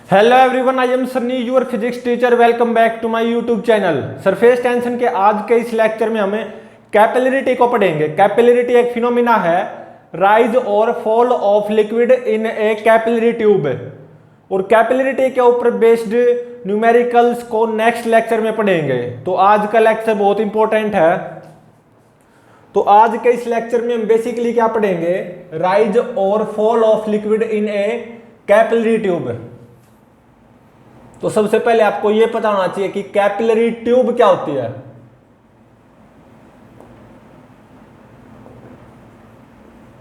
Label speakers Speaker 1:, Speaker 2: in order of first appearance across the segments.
Speaker 1: Hello everyone, I am Sunny your physics teacher. Welcome back to my YouTube channel. Surface tension के आज के इस lecture में हमें कैपिलरिटी को पढ़ेंगे। कैपिलरिटी एक फिनोमिना है, राइज और fall of liquid in A capillary tube. और कैपिलरिटी के ऊपर बेस्ड न्यूमेरिकल्स को नेक्स्ट लेक्चर में पढ़ेंगे। तो आज का लेक्चर बहुत इंपॉर्टेंट है। तो आज के इस लेक्चर में हम बेसिकली क्या पढ़ेंगे, राइज और fall of liquid in A capillary tube. तो सबसे पहले आपको यह पता होना चाहिए कि कैपिलरी ट्यूब क्या होती है।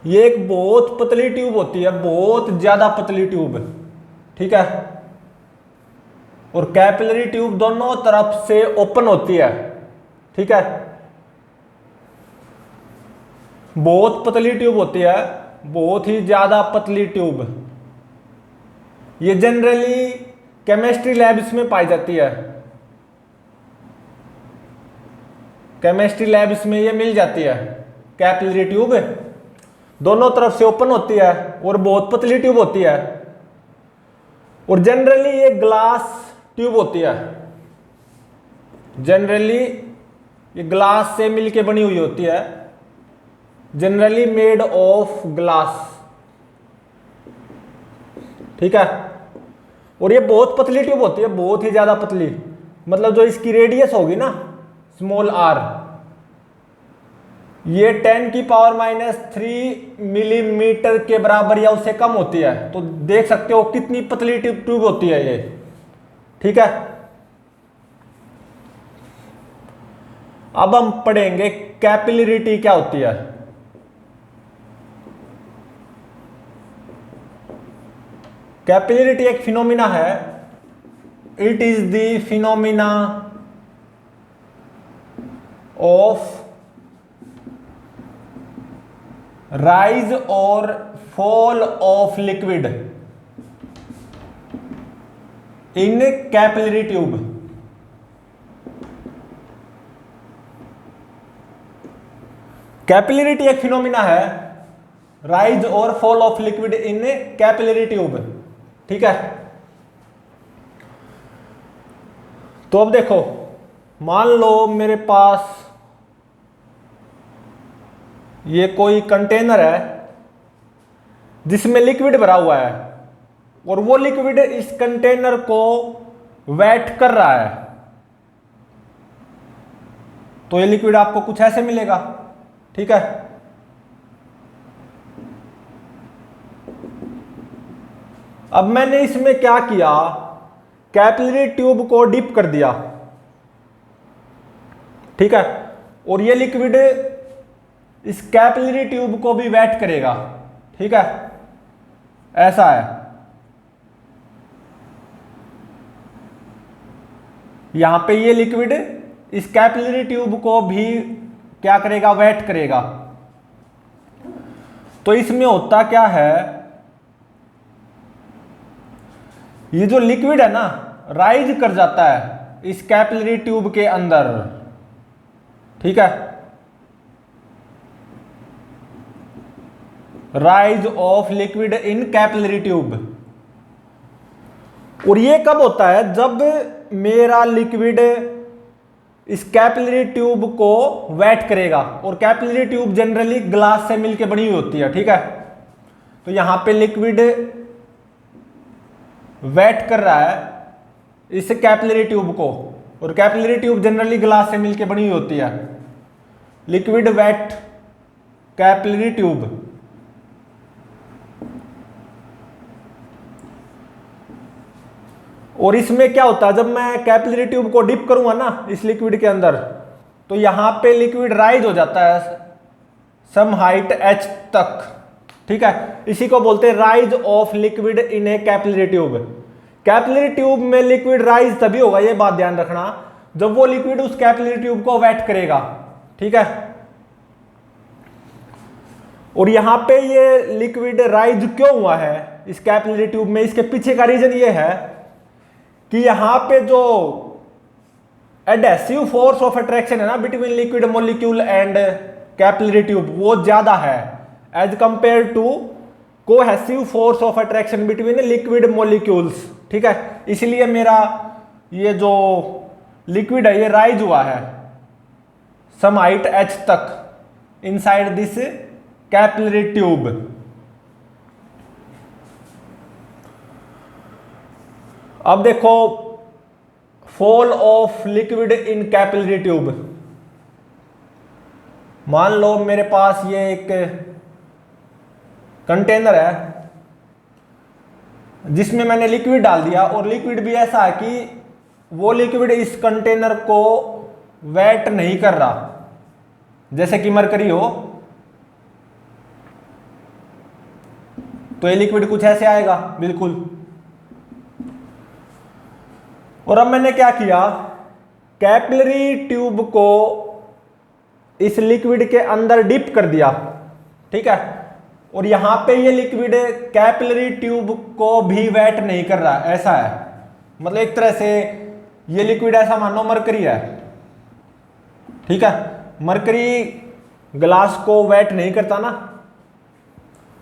Speaker 1: ये एक बहुत पतली ट्यूब होती है, बहुत ज्यादा पतली ट्यूब, ठीक है। और कैपिलरी ट्यूब दोनों तरफ से ओपन होती है, ठीक है। बहुत पतली ट्यूब होती है, बहुत ही ज्यादा पतली ट्यूब। ये जनरली केमिस्ट्री लैब्स में पाई जाती है। केमिस्ट्री लैब्स में ये मिल जाती है। कैपिलरी ट्यूब दोनों तरफ से ओपन होती है और बहुत पतली ट्यूब होती है। और जनरली ये ग्लास ट्यूब होती है। जनरली ये ग्लास से मिलके बनी हुई होती है, जनरली मेड ऑफ ग्लास, ठीक है। और ये बहुत पतली ट्यूब होती है, बहुत ही ज्यादा पतली। मतलब जो इसकी रेडियस होगी ना, स्मॉल आर, ये 10⁻³ मिलीमीटर के बराबर या उससे कम होती है। तो देख सकते हो कितनी पतली ट्यूब होती है ये, ठीक है। अब हम पढ़ेंगे कैपिलरिटी क्या होती है। कैपिलरिटी एक फिनोमिना है। It is the phenomena of rise और fall of liquid in capillary tube. Capillarity एक फिनोमिना है, राइज और fall of liquid in capillary tube, ठीक है। तो अब देखो, मान लो मेरे पास ये कोई कंटेनर है जिसमें लिक्विड भरा हुआ है और वो लिक्विड इस कंटेनर को वेट कर रहा है। तो ये लिक्विड आपको कुछ ऐसे मिलेगा, ठीक है। अब मैंने इसमें क्या किया, कैपिलरी ट्यूब को डिप कर दिया, ठीक है। और ये लिक्विड इस कैपिलरी ट्यूब को भी वेट करेगा, ठीक है। ऐसा है, यहां पे ये लिक्विड इस कैपिलरी ट्यूब को भी क्या करेगा, वेट करेगा। तो इसमें होता क्या है, ये जो लिक्विड है ना, राइज कर जाता है इस कैपिलरी ट्यूब के अंदर, ठीक है। Rise of liquid in capillary tube. और ये कब होता है, जब मेरा लिक्विड इस कैपिलरी ट्यूब को वेट करेगा। और कैपिलरी ट्यूब जनरली ग्लास से मिलकर बनी हुई होती है, ठीक है। तो यहां पे लिक्विड वेट कर रहा है इस कैपिलरी ट्यूब को, और कैपिलरी ट्यूब जनरली ग्लास से मिलकर बनी हुई होती है। Liquid wet capillary tube. और इसमें क्या होता है, जब मैं कैपिलरी ट्यूब को डिप करूंगा ना इस लिक्विड के अंदर, तो यहां पे लिक्विड राइज हो जाता है सम हाइट h तक, ठीक है। इसी को बोलते हैं rise of liquid in A capillary tube. Capillary tube में लिक्विड राइज तभी होगा, ये बात ध्यान रखना, जब वो लिक्विड उस कैपिलरी ट्यूब को वेट करेगा, ठीक है। और यहां पे ये लिक्विड राइज क्यों हुआ है इस कैपिलरी ट्यूब में, इसके पीछे का रीजन ये है कि यहां पे जो एडहेसिव फोर्स ऑफ अट्रैक्शन है ना between liquid molecule and capillary tube, वो ज्यादा है as compare to cohesive force of attraction between liquid molecules, ठीक है। इसलिए मेरा ये जो लिक्विड है ये राइज हुआ है सम हाइट h तक इनसाइड दिस कैपिलरी ट्यूब। अब देखो fall of liquid in capillary tube. मान लो मेरे पास ये एक कंटेनर है जिसमें मैंने लिक्विड डाल दिया, और लिक्विड भी ऐसा है कि वो लिक्विड इस कंटेनर को वेट नहीं कर रहा, जैसे कि मरकरी हो, तो ये लिक्विड कुछ ऐसे आएगा बिल्कुल। और अब मैंने क्या किया, कैपिलरी ट्यूब को इस लिक्विड के अंदर डिप कर दिया, ठीक है। और यहां पे ये लिक्विड कैपिलरी ट्यूब को भी वेट नहीं कर रहा, ऐसा है। मतलब एक तरह से ये लिक्विड ऐसा मानो मरकरी है, ठीक है। मरकरी ग्लास को वेट नहीं करता ना,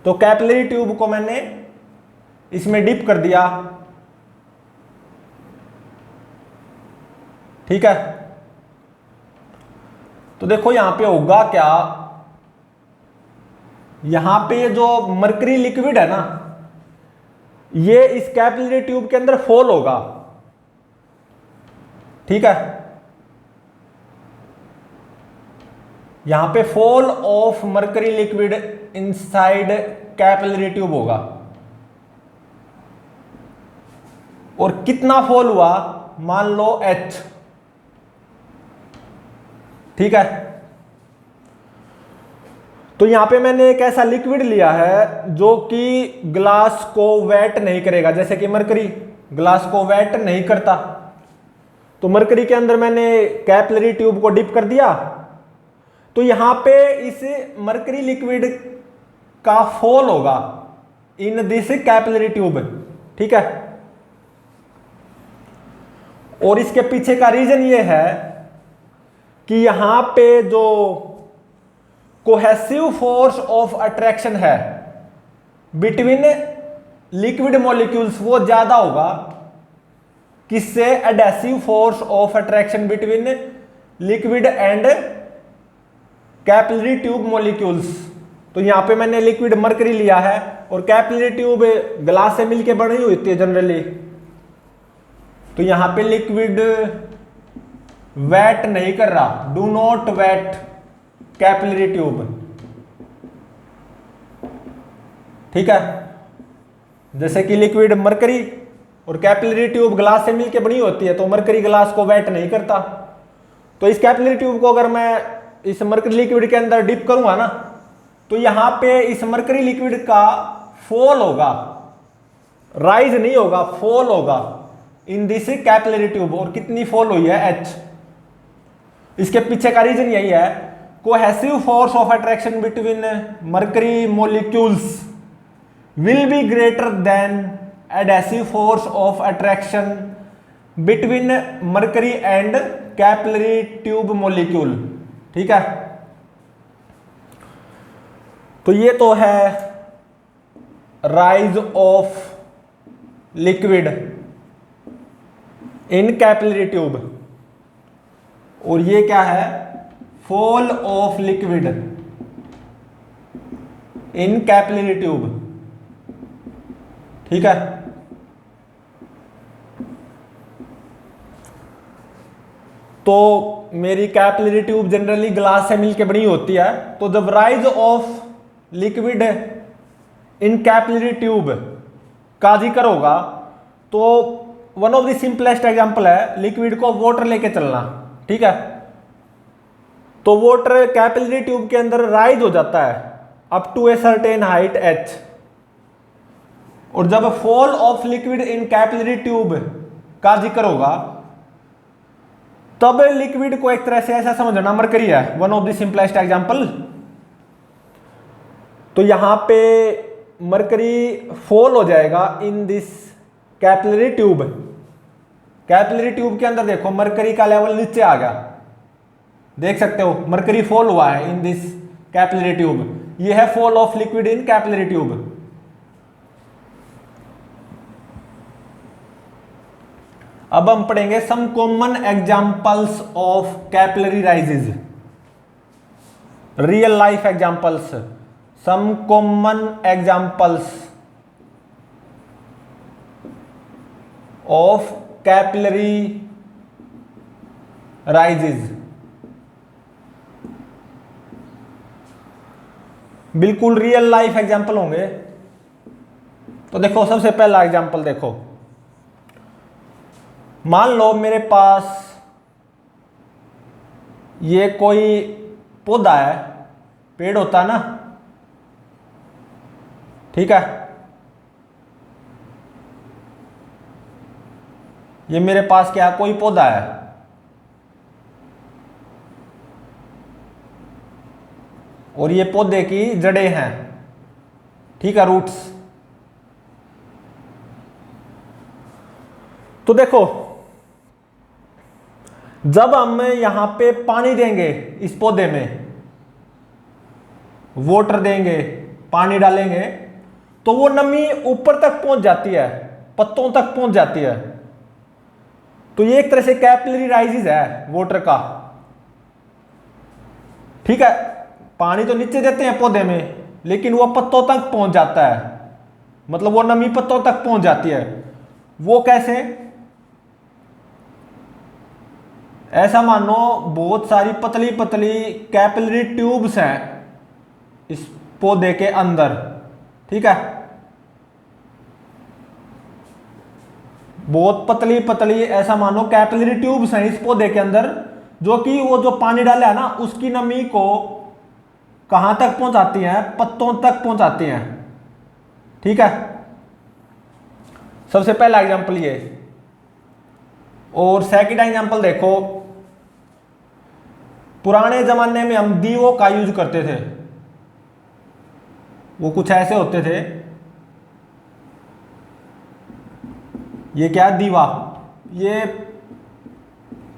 Speaker 1: तो कैपिलरी ट्यूब को मैंने इसमें डिप कर दिया, ठीक है। तो देखो यहां पे होगा क्या, यहां पे ये जो मरकरी लिक्विड है ना, ये इस कैपिलरी ट्यूब के अंदर फॉल होगा, ठीक है। यहां पे fall of mercury liquid inside capillary tube होगा। और कितना फॉल हुआ, मान लो h, ठीक है। तो यहां पे मैंने एक ऐसा लिक्विड लिया है जो कि ग्लास को वेट नहीं करेगा, जैसे कि मरकरी ग्लास को वेट नहीं करता। तो मरकरी के अंदर मैंने कैपिलरी ट्यूब को डिप कर दिया, तो यहां पे इस मरकरी लिक्विड का फॉल होगा इन दिस कैपिलरी ट्यूब, ठीक है। और इसके पीछे का रीजन ये है कि यहां पे जो कोहेसिव फोर्स ऑफ अट्रैक्शन है बिटवीन लिक्विड मॉलिक्यूल्स वो ज्यादा होगा, किससे, adhesive force of attraction between liquid and capillary tube molecules. तो यहां पे मैंने लिक्विड मरकरी लिया है, और कैपिलरी ट्यूब ग्लास से मिलके बनी हुई होती है जनरली, तो यहां पे लिक्विड वेट नहीं कर रहा, do not wet capillary tube, ठीक है। जैसे कि लिक्विड मरकरी और कैपिलरी ट्यूब ग्लास से मिलके बनी होती है, तो मरकरी ग्लास को वेट नहीं करता। तो इस कैपिलरी ट्यूब को अगर मैं इस मरकरी लिक्विड के अंदर डिप करूंगा ना, तो यहां पे इस मरकरी लिक्विड का फॉल होगा, राइज नहीं होगा, फॉल होगा इन दिस कैपिलरी ट्यूब। और कितनी फॉल हुई है, h। इसके पीछे का रीजन यही है, cohesive force of attraction between mercury molecules will be greater than adhesive force of attraction between mercury and capillary tube molecule, ठीक है। तो ये तो है rise of liquid in capillary tube, और ये क्या है, fall of liquid in capillary tube, ठीक है। तो मेरी कैपिलरी ट्यूब जनरली ग्लास से मिलकर बनी होती है, तो जब rise of liquid in capillary tube का जिक्र होगा, तो one of the simplest example है लिक्विड को वाटर लेके चलना, ठीक है। तो वाटर कैपिलरी ट्यूब के अंदर राइज हो जाता है up to a certain height h, और जब fall of liquid in capillary tube का जिक्र होगा, तब लिक्विड को एक तरह से ऐसा समझना मरकरी है, one of the simplest example. तो यहां पे मरकरी फॉल हो जाएगा इन this capillary tube. Capillary tube के अंदर देखो मरकरी का लेवल नीचे आ गया, देख सकते हो मरकरी फॉल हुआ है इन दिस कैपिलरी ट्यूब। ये है fall of liquid in capillary tube, अब हम पढ़ेंगे some common examples of capillary rises, real life examples, some common examples of capillary rises. बिल्कुल रियल लाइफ एग्जांपल होंगे। तो देखो सबसे पहला एग्जांपल देखो, मान लो मेरे पास ये कोई पौधा है, पेड़ होता है ना, ठीक है। ये मेरे पास क्या कोई पौधा है, और ये पौधे की जड़ें हैं, ठीक है, रूट्स। तो देखो जब हम यहां पे पानी देंगे इस पौधे में, वाटर देंगे, पानी डालेंगे, तो वो नमी ऊपर तक पहुंच जाती है, पत्तों तक पहुंच जाती है। तो ये एक तरह से कैपिलरी राइजेज है वाटर का, ठीक है। पानी तो नीचे देते हैं पौधे में, लेकिन वो पत्तों तक पहुंच जाता है, मतलब वो नमी पत्तों तक पहुंच जाती है। वो कैसे? ऐसा मानो बहुत सारी पतली पतली कैपिलरी ट्यूब्स हैं इस पौधे के अंदर, ठीक है। बहुत पतली पतली ऐसा मानो कैपिलरी ट्यूब्स हैं इस पौधे के अंदर, जो कि वो जो पानी डाला है ना उसकी नमी को कहां तक पहुंचाती हैं? पत्तों तक पहुंचाती हैं, ठीक है। सबसे पहला एग्जांपल ये। और सेकंड एग्जांपल देखो, पुराने जमाने में हम दीवों का यूज करते थे। वो कुछ ऐसे होते थे, ये क्या दीवा, ये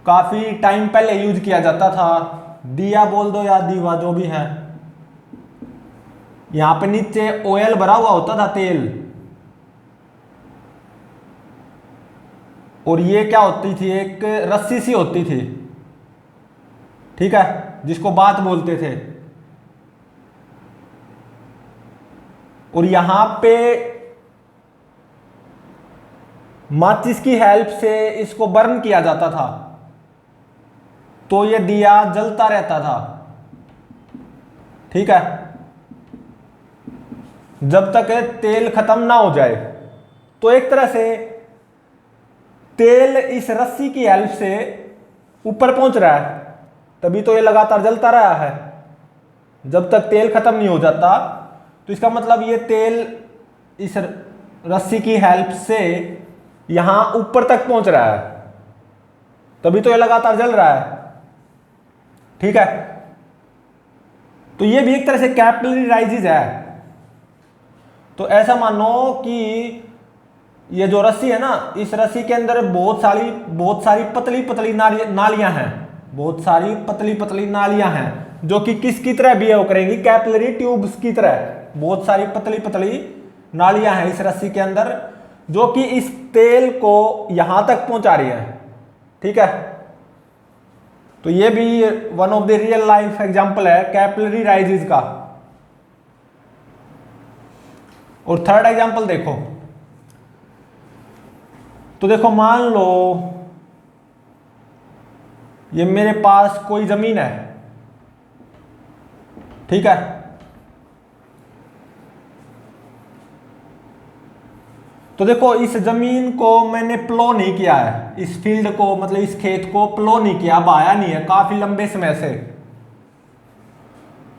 Speaker 1: काफी टाइम पहले यूज किया जाता था, दिया बोल दो या दीवा जो भी है। यहां पे नीचे ऑयल भरा हुआ होता था, तेल, और ये क्या होती थी, एक रस्सी सी होती थी, ठीक है, जिसको बात बोलते थे। और यहां पे माचिस की हेल्प से इसको बर्न किया जाता था, तो ये दिया जलता रहता था, ठीक है, जब तक तेल खत्म ना हो जाए। तो एक तरह से तेल इस रस्सी की हेल्प से ऊपर पहुंच रहा है, तभी तो ये लगातार जलता रहा है जब तक तेल खत्म नहीं हो जाता। तो इसका मतलब ये तेल इस रस्सी की हेल्प से यहां ऊपर तक पहुंच रहा है, तभी तो ये लगातार जल रहा है, ठीक है। तो ये भी एक तरह से कैपिलरी राइजेज है। तो ऐसा मानो कि ये जो रस्सी है ना, इस रस्सी के अंदर बहुत सारी पतली पतली नालियां हैं, बहुत सारी पतली पतली नालियां हैं, जो कि किसकी तरह बिहेव करेंगी? कैपिलरी ट्यूब्स की तरह। बहुत सारी पतली पतली नालियां हैं इस रस्सी के अंदर, जो कि इस तेल को यहां तक पहुंचा रही है, ठीक है। तो ये भी one of the real life example है कैपिलरी राइजेज का। और थर्ड एग्जांपल देखो, तो देखो मान लो ये मेरे पास कोई जमीन है, ठीक है। तो देखो इस जमीन को मैंने प्लो नहीं किया है, इस फील्ड को, मतलब इस खेत को प्लो नहीं किया, बहाया नहीं है काफी लंबे समय से।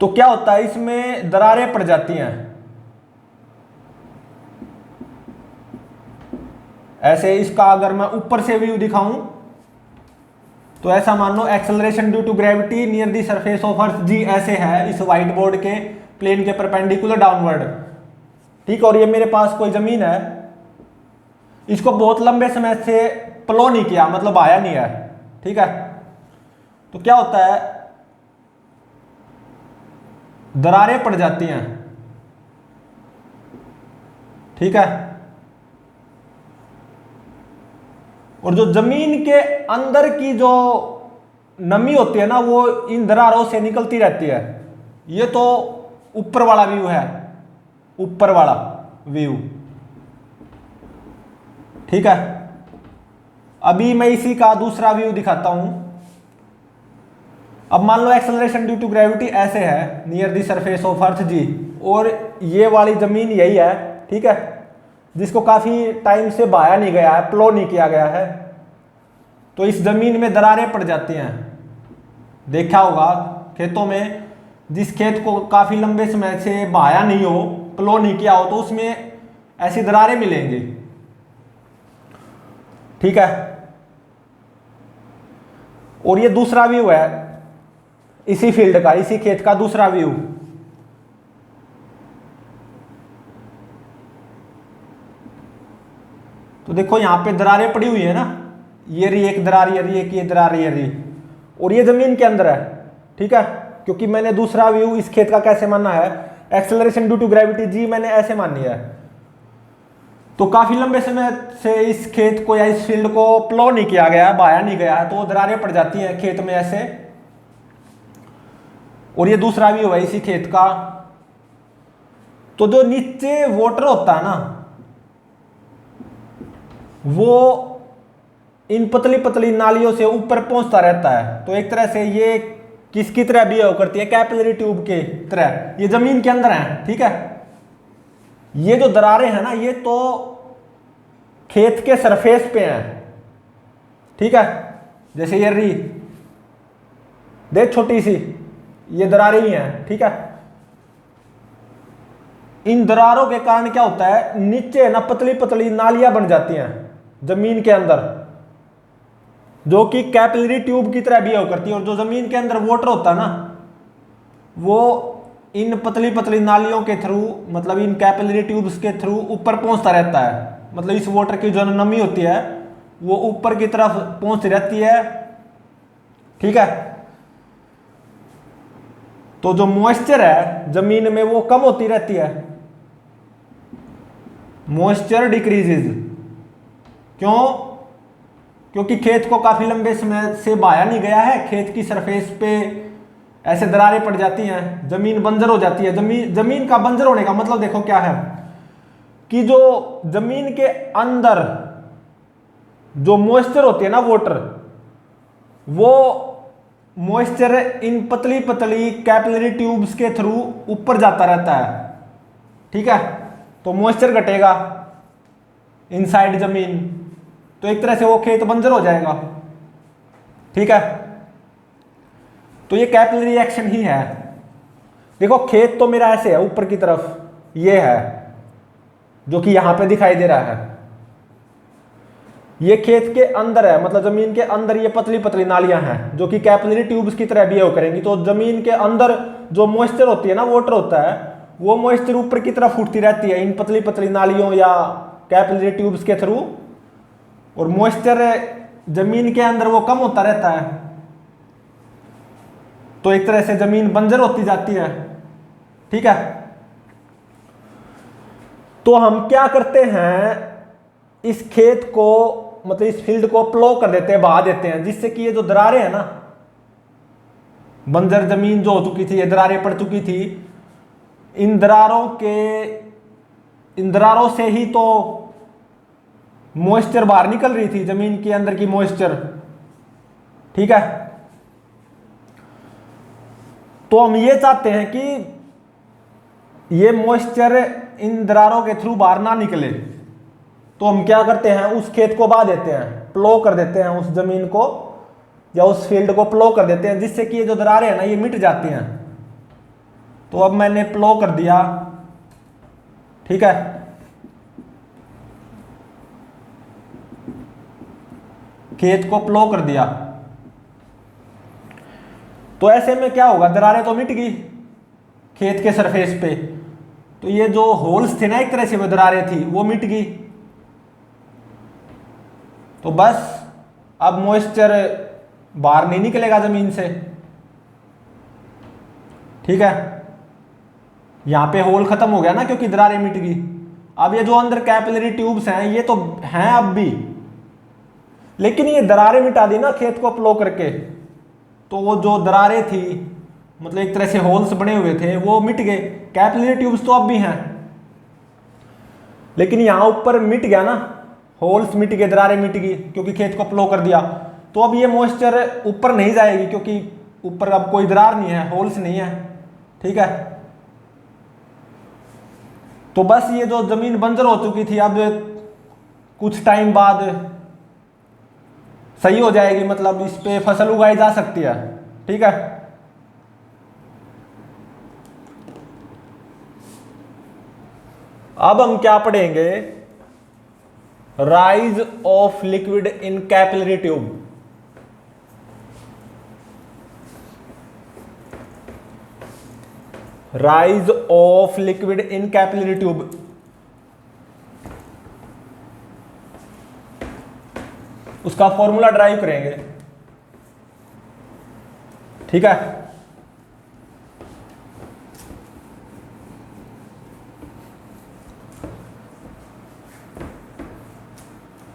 Speaker 1: तो क्या होता है, इसमें दरारें पड़ जाती हैं। ऐसे इसका अगर मैं ऊपर से व्यू दिखाऊं तो ऐसा मान लो acceleration due to gravity near the surface of earth g, ऐसे है इस व्हाइट बोर्ड के प्लेन के परपेंडिकुलर डाउनवर्ड, ठीक। और ये मेरे पास कोई जमीन है, इसको बहुत लंबे समय से प्लो नहीं किया, मतलब आया नहीं है, ठीक है। तो क्या होता है, दरारें पड़ जाती हैं, ठीक है। और जो जमीन के अंदर की जो नमी होती है ना वो इन दरारों से निकलती रहती है। ये तो ऊपर वाला व्यू है, ऊपर वाला व्यू, ठीक है। अभी मैं इसी का दूसरा व्यू दिखाता हूं। अब मान लो एक्सेलरेशन ड्यू टू ग्रेविटी ऐसे है near the surface of earth g, और ये वाली जमीन यही है, ठीक है, जिसको काफी टाइम से बहाया नहीं गया है, प्लो नहीं किया गया है। तो इस जमीन में दरारें पड़ जाती हैं। देखा होगा खेतों में, जिस खेत को काफी लंबे समय से बहाया नहीं हो, प्लो नहीं किया हो, तो उसमें ऐसी दरारें मिलेंगी, ठीक है। और ये दूसरा व्यू है इसी फील्ड का, इसी खेत का दूसरा व्यू। तो देखो यहां पे दरारें पड़ी हुई है ना, ये रही एक दरार, ये रही एक, ये दरार, ये रही, और ये जमीन के अंदर है, ठीक है। क्योंकि मैंने दूसरा व्यू इस खेत का कैसे मानना है, acceleration due to gravity G मैंने ऐसे मानी है। तो काफी लंबे समय से इस खेत को या इस फील्ड को प्लो नहीं किया गया है, बहाया नहीं गया है, तो दरारें पड़ जाती हैं खेत में ऐसे। और ये दूसरा व्यू है इसी खेत का। तो जो नीचे वाटर होता है ना, वो इन पतली पतली नालियों से ऊपर पहुंचता रहता है। तो एक तरह से ये किसकी तरह बिहेव करती है, कैपिलरी ट्यूब के तरह। ये जमीन के अंदर है, ठीक है। ये जो दरारें हैं ना, ये तो खेत के सरफेस पे हैं, ठीक है। जैसे ये री देख छोटी सी, ये दरारें ही हैं, ठीक है। इन दरारों के कारण क्या होता है, नीचे ना पतली पतली नालियां बन जाती हैं जमीन के अंदर, जो कि कैपिलरी ट्यूब की तरह बिहेव करती है। और जो जमीन के अंदर वाटर होता है ना, वो इन पतली पतली नालियों के थ्रू, मतलब इन कैपिलरी ट्यूब्स के थ्रू ऊपर पहुंचता रहता है। मतलब इस वाटर की जो नमी होती है वो ऊपर की तरफ पहुंचती रहती है, ठीक है। तो जो मॉइस्चर है जमीन में वो कम होती रहती है, मॉइस्चर डिक्रीजेज। क्यों? क्योंकि खेत को काफी लंबे समय से बहाया नहीं गया है, खेत की सरफेस पे ऐसे दरारें पड़ जाती हैं, जमीन बंजर हो जाती है। जमीन का बंजर होने का मतलब देखो क्या है, कि जो जमीन के अंदर जो मॉइस्चर होती है ना, वाटर, वो मॉइस्चर इन पतली पतली कैपिलरी ट्यूब्स के थ्रू ऊपर जाता रहता है, ठीक है। तो मॉइस्चर घटेगा इनसाइड जमीन, तो एक तरह से वो खेत बंजर हो जाएगा, ठीक है। तो ये कैपिलरी एक्शन ही है। देखो खेत तो मेरा ऐसे है ऊपर की तरफ, ये है जो कि यहां पे दिखाई दे रहा है। ये खेत के अंदर है, मतलब जमीन के अंदर ये पतली पतली नालियां हैं जो कि कैपिलरी ट्यूब्स की तरह बिहेव करेंगी। तो जमीन के अंदर जो मॉइस्चर होती है ना, वाटर होता है, वो मॉइस्चर ऊपर की तरफ उठती रहती है इन पतली पतली नालियों या कैपिलरी ट्यूब्स के थ्रू, और मॉइस्चर जमीन के अंदर वो कम होता रहता है। तो एक तरह से जमीन बंजर होती जाती है, ठीक है। तो हम क्या करते हैं, इस खेत को, मतलब इस फील्ड को प्लो कर देते हैं, बहा देते हैं, जिससे कि ये जो दरारें हैं ना, बंजर जमीन जो हो चुकी थी, ये दरारें पड़ चुकी थी, इन दरारों से ही तो मॉइस्चर बाहर निकल रही थी, जमीन के अंदर की मॉइस्चर, ठीक है। तो हम ये चाहते हैं कि ये मॉइस्चर इन दरारों के थ्रू बाहर ना निकले। तो हम क्या करते हैं, उस खेत को बहा देते हैं, प्लो कर देते हैं उस जमीन को या उस फील्ड को प्लो कर देते हैं, जिससे कि ये जो दरारें हैं ना, ये मिट जाती हैं। तो अब मैंने प्लो कर दिया, ठीक है। खेत को प्लो कर दिया, तो ऐसे में क्या होगा, दरारें तो मिट गई खेत के सरफेस पे। तो ये जो होल्स थे ना, एक तरह से वो दरारें थी, वो मिट गई। तो बस अब मॉइस्चर बाहर नहीं निकलेगा जमीन से, ठीक है। यहां पे होल खत्म हो गया ना, क्योंकि दरारें मिट गई। अब ये जो अंदर कैपिलरी ट्यूब्स हैं, ये तो हैं अब भी, लेकिन ये दरारें मिटा दी ना खेत को प्लो करके, तो वो जो दरारें थी, मतलब एक तरह से होल्स बने हुए थे, वो मिट गए। कैपिलरी ट्यूब्स तो अब भी हैं, लेकिन यहां ऊपर मिट गया ना, होल्स मिट गए, दरारें मिट गई क्योंकि खेत को प्लो कर दिया। तो अब ये मॉइस्चर ऊपर नहीं जाएगी क्योंकि ऊपर अब कोई दरार नहीं है, होल्स नहीं है। ठीक है, तो बस ये जो जमीन बंजर हो चुकी थी अब कुछ टाइम बाद सही हो जाएगी, मतलब इस पे फसल उगाई जा सकती है। ठीक है, अब हम क्या पढ़ेंगे, rise of liquid in capillary tube. Rise of liquid in capillary tube. उसका फॉर्मूला ड्राइव करेंगे। ठीक है,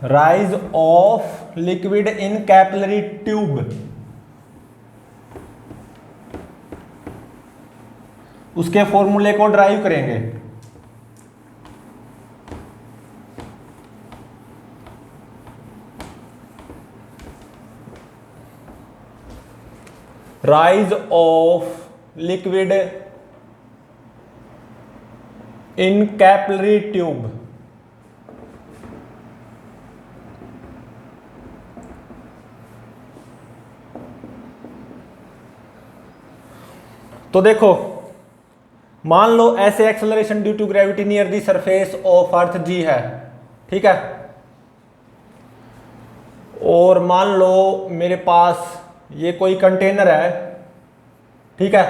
Speaker 1: rise of liquid in capillary tube, उसके फॉर्मूले को ड्राइव करेंगे। Rise of liquid in capillary tube. तो देखो, मान लो ऐसे acceleration due to gravity near the surface of earth g है। ठीक है, और मान लो मेरे पास ये कोई कंटेनर है। ठीक है,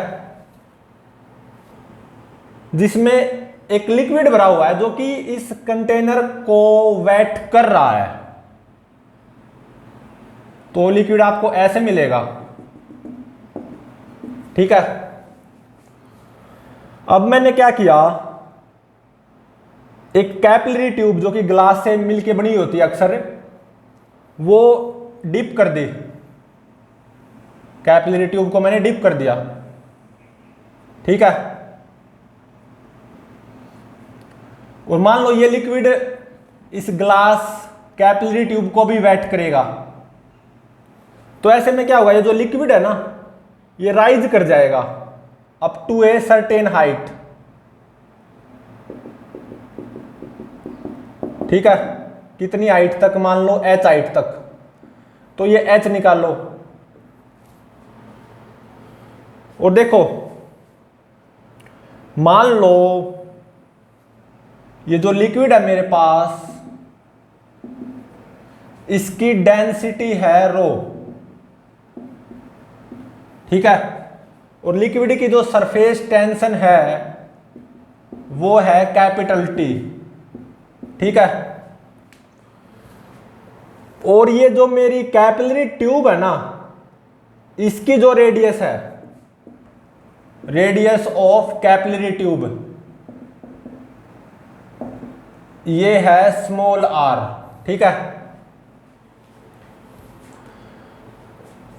Speaker 1: जिसमें एक लिक्विड भरा हुआ है जो कि इस कंटेनर को वेट कर रहा है। तो लिक्विड आपको ऐसे मिलेगा। ठीक है, अब मैंने क्या किया, एक कैपिलरी ट्यूब जो कि ग्लास से मिलके बनी होती है अक्सर, वो डिप कर दी। कैपिलरी ट्यूब को मैंने डिप कर दिया। ठीक है, और मान लो ये लिक्विड इस ग्लास कैपिलरी ट्यूब को भी वेट करेगा। तो ऐसे में क्या होगा, ये जो लिक्विड है ना, ये राइज कर जाएगा up to a certain height. ठीक है, कितनी हाइट तक, मान लो h हाइट तक। तो ये h निकालो, और देखो मान लो ये जो लिक्विड है मेरे पास, इसकी डेंसिटी है रो। ठीक है, और लिक्विड की जो सरफेस टेंशन है वो है कैपिटल T। ठीक है, और ये जो मेरी कैपिलरी ट्यूब है ना, इसकी जो रेडियस है, रेडियस ऑफ कैपिलरी ट्यूब, ये है स्मॉल r। ठीक है,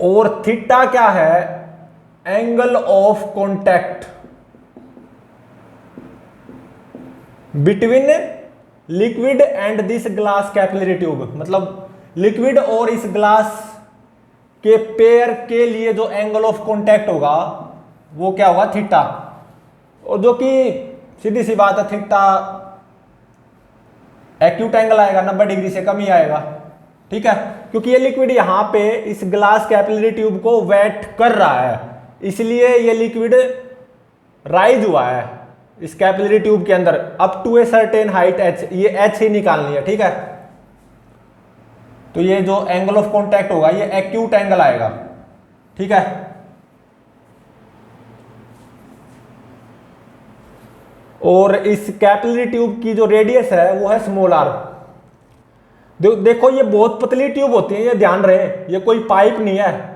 Speaker 1: और थीटा क्या है, angle of contact between liquid and this glass capillary tube. मतलब लिक्विड और इस ग्लास के पेयर के लिए जो एंगल ऑफ कॉन्टैक्ट होगा वो क्या होगा, थीटा। और जो कि सीधी सी बात है, थीटा एक्यूट एंगल आएगा, 90 डिग्री से कम ही आएगा। ठीक है, क्योंकि ये लिक्विड यहां पे इस ग्लास कैपिलरी ट्यूब को वेट कर रहा है, इसलिए ये लिक्विड राइज हुआ है इस कैपिलरी ट्यूब के अंदर up to a certain height h। ये h ही निकालनी है। ठीक है, तो ये जो एंगल ऑफ कॉन्टैक्ट होगा ये एक्यूट एंगल आएगा। ठीक है, और इस कैपिलरी ट्यूब की जो रेडियस है वो है स्मॉल r। देखो ये बहुत पतली ट्यूब होती है, ये ध्यान रहे, ये कोई पाइप नहीं है।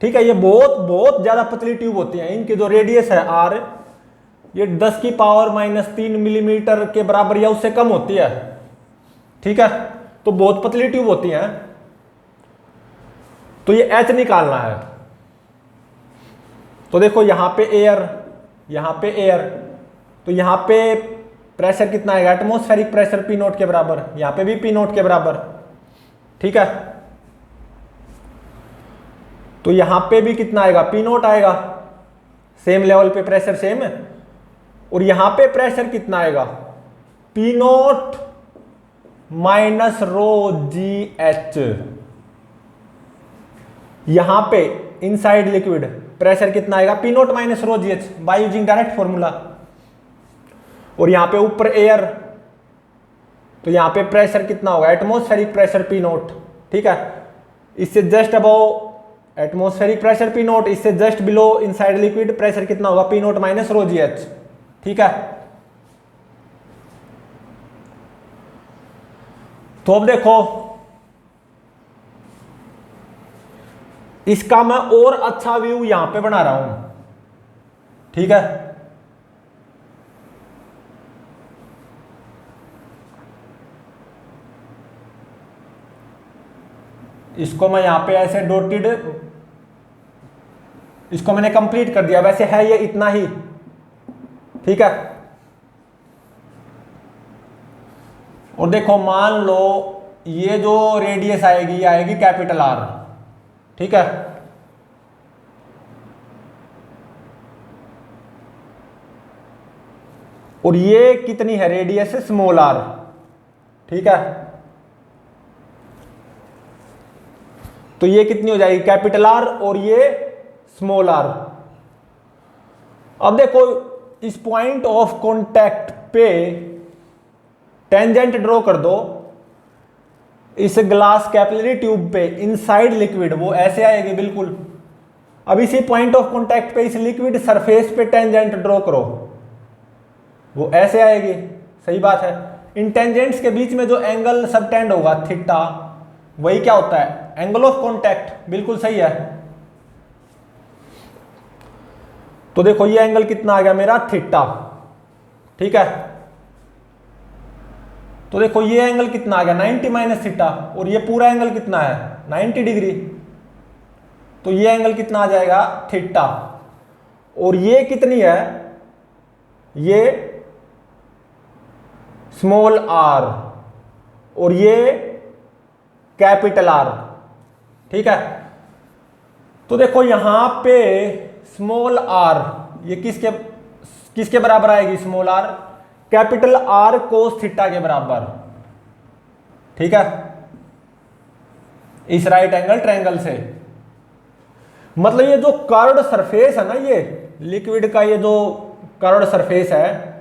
Speaker 1: ठीक है, ये बहुत बहुत ज्यादा पतली ट्यूब होती है। इनकी जो रेडियस है r, ये 10 की पावर -3 मिलीमीटर के बराबर या उससे कम होती है। ठीक है, तो बहुत पतली ट्यूब होती हैं। तो ये H निकालना है। तो देखो यहां पे एयर, यहां पे एयर, तो यहां पे प्रेशर कितना आएगा, एटमॉस्फेरिक प्रेशर P नोट के बराबर, यहां पे भी P नोट के बराबर, ठीक है। तो यहां पे भी कितना आएगा, P नोट आएगा, सेम लेवल पे प्रेशर सेम है। और यहां पे प्रेशर कितना आएगा, P naught minus rho g H. यहां पे इनसाइड लिक्विड प्रेशर कितना आएगा, P naught minus rho g H by using direct formula. और यहां पे ऊपर एयर, तो यहां पे प्रेशर कितना होगा, एटमॉस्फेरिक प्रेशर P नोट, ठीक है। इससे just above atmospheric pressure P naught, इससे just below inside liquid pressure कितना होगा, P naught minus rho g h, ठीक है। तो अब देखो इसका मैं और अच्छा व्यू यहां पे बना रहा हूं, ठीक है। इसको मैं यहां पे ऐसे डॉटेड, इसको मैंने कंप्लीट कर दिया, वैसे है ये इतना ही, ठीक है। और देखो मान लो ये जो रेडियस आएगी, ये आएगी कैपिटल आर, ठीक है। और ये कितनी है रेडियस, स्मॉल आर, ठीक है। तो ये कितनी हो जाएगी, कैपिटल आर, और ये स्मॉल आर। अब देखो इस पॉइंट ऑफ कांटेक्ट पे टेंजेंट ड्रॉ कर दो इस ग्लास कैपिलरी ट्यूब पे, इनसाइड लिक्विड वो ऐसे आएगी बिल्कुल। अब इसी पॉइंट ऑफ कांटेक्ट पे इस लिक्विड सरफेस पे टेंजेंट ड्रॉ करो, वो ऐसे आएगी, सही बात है। इन टेंजेंट्स के बीच में जो एंगल सबटेंड होगा थीटा, वही क्या होता है, एंगल ऑफ कांटेक्ट, बिल्कुल सही है। तो देखो ये एंगल कितना आ गया मेरा, थीटा, ठीक है। तो देखो ये एंगल कितना आ गया, 90 माइनस थीटा, और ये पूरा एंगल कितना है, 90 डिग्री। तो ये एंगल कितना आ जाएगा, थीटा। और ये कितनी है, ये स्मॉल आर, और ये कैपिटल आर, ठीक है। तो देखो यहां पे स्मॉल आर, ये किसके बराबर आएगी, small are capital R cos theta के बराबर, ठीक है, इस राइट एंगल ट्रायंगल से। मतलब ये जो कर्व्ड सरफेस है ना, ये लिक्विड का ये जो कर्व्ड सरफेस है,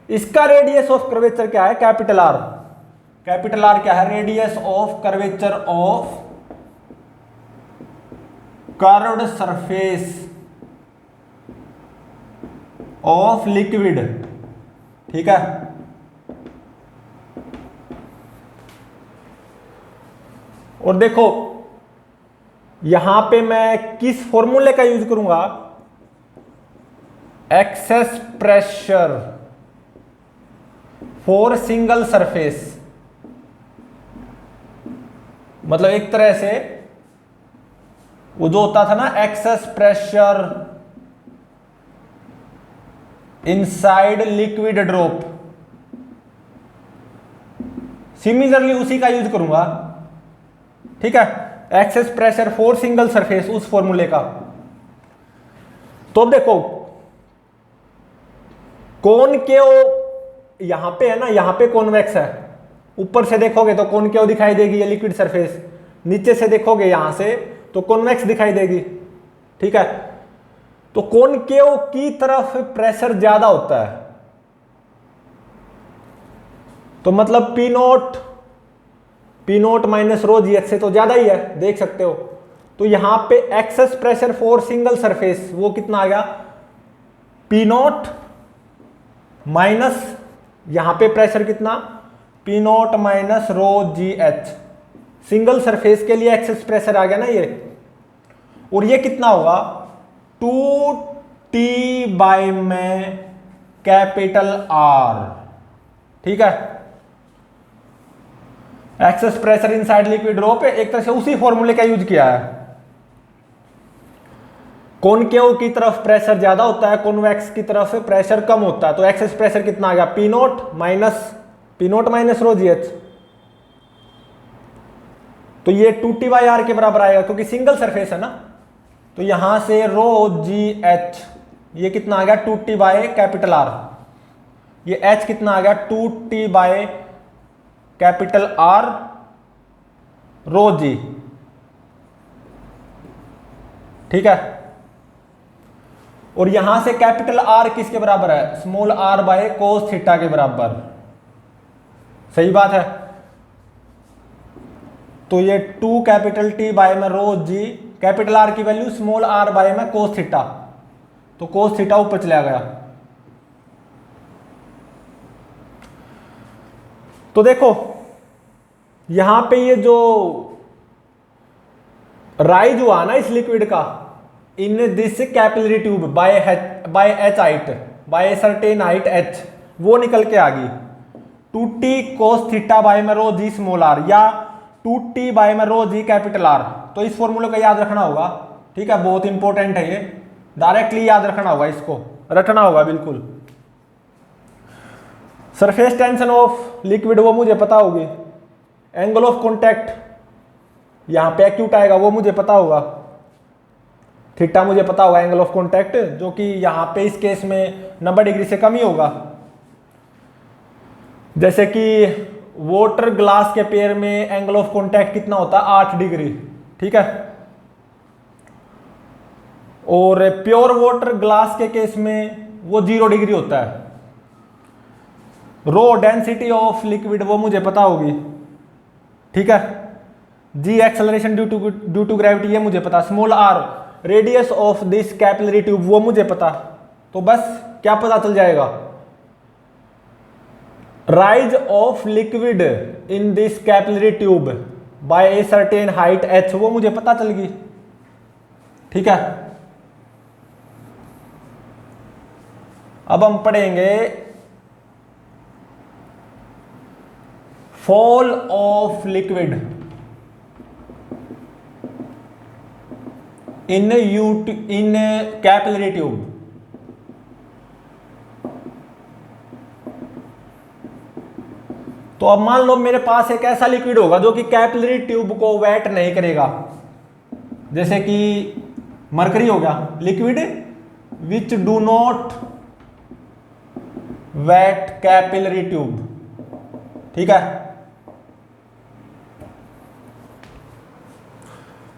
Speaker 1: इसका रेडियस ऑफ कर्वेचर क्या है, कैपिटल आर। कैपिटल आर क्या है, radius of curvature of curved surface of liquid, ठीक है। और देखो यहां पे मैं किस फॉर्मूले का यूज करूंगा, excess pressure for single surface. मतलब एक तरह से वो जो होता था ना, excess pressure inside liquid drop, similarly उसी का यूज करूंगा, ठीक है, excess pressure for single surface, उस फॉर्मूले का। तो अब देखो कॉनकेव यहां पे है ना, यहां पे कॉन्वेक्स है, ऊपर से देखोगे तो कॉनकेव दिखाई देगी ये लिक्विड सरफेस, नीचे से देखोगे यहां से तो कॉन्वेक्स दिखाई देगी, ठीक है। तो कॉनकेव की तरफ प्रेशर ज्यादा होता है, तो मतलब P note minus rho g H से तो ज्यादा ही है, देख सकते हो। तो यहां पे excess pressure for single surface वो कितना आ गया, पी नोट माइनस, यहां पे प्रेशर कितना, P note minus rho g H, single surface के लिए एक्सेस प्रेशर आ गया ना ये। और ये कितना होगा, 2T बाय में कैपिटल आर, ठीक है। Excess pressure inside liquid drop, एक तरह से उसी फॉर्मूले का यूज किया है, कॉनकेव की तरफ प्रेशर ज्यादा होता है, कॉन्वेक्स की तरफ प्रेशर कम होता है। तो एक्सेस प्रेशर कितना आ गया, P note minus rho g H. तो ये 2T/R के बराबर आएगा क्योंकि सिंगल सरफेस है ना। तो यहां से रो जी एच ये कितना आ गया, 2T/R। ये H कितना आ गया, 2T/R रो जी। ठीक है। और यहां से कैपिटल R किसके बराबर है, स्मॉल r cos थीटा के बराबर। सही बात है। तो ये 2 कैपिटल T बाय में रो जी, कैपिटल R की वैल्यू स्मॉल r में cos थीटा, तो cos थीटा ऊपर चला गया। तो देखो यहां पे ये जो राइज हुआ ना इस लिक्विड का in this capillary tube by H height, by certain height h, वो निकल के आ गई 2T cos थीटा बाय में रो जी स्मॉल r या 2T बाय में रो जी कैपिटल R। तो इस फॉर्मूले का याद रखना होगा। ठीक है, बहुत इंपॉर्टेंट है ये, डायरेक्टली याद रखना होगा, इसको रटना होगा बिल्कुल। सरफेस टेंशन ऑफ लिक्विड वो मुझे पता होगी, एंगल ऑफ कॉन्टैक्ट यहां पे एक्यूट आएगा वो मुझे पता होगा, थीटा मुझे पता होगा एंगल ऑफ कॉन्टैक्ट, जो कि यहां पे इस केस में 90 डिग्री से कम ही होगा। जैसे कि वाटर ग्लास के पेयर में एंगल ऑफ कॉन्टैक्ट कितना होता है, 8 डिग्री। ठीक है। और प्योर वाटर ग्लास के केस में वो 0 डिग्री होता है। रो डेंसिटी ऑफ लिक्विड वो मुझे पता होगी। ठीक है। जी एक्सेलरेशन ड्यू टू ग्रेविटी ये मुझे पता, small r radius of this capillary tube वो मुझे पता। तो बस क्या पता चल जाएगा, rise of liquid in this capillary tube bye a certain height h वो मुझे पता चल गई। ठीक है। अब हम पढ़ेंगे fall of liquid in capillary tube. तो अब मान लो मेरे पास एक ऐसा लिक्विड होगा जो कि कैपिलरी ट्यूब को वेट नहीं करेगा, जैसे कि मरकरी हो गया, liquid which do not wet capillary tube. ठीक है।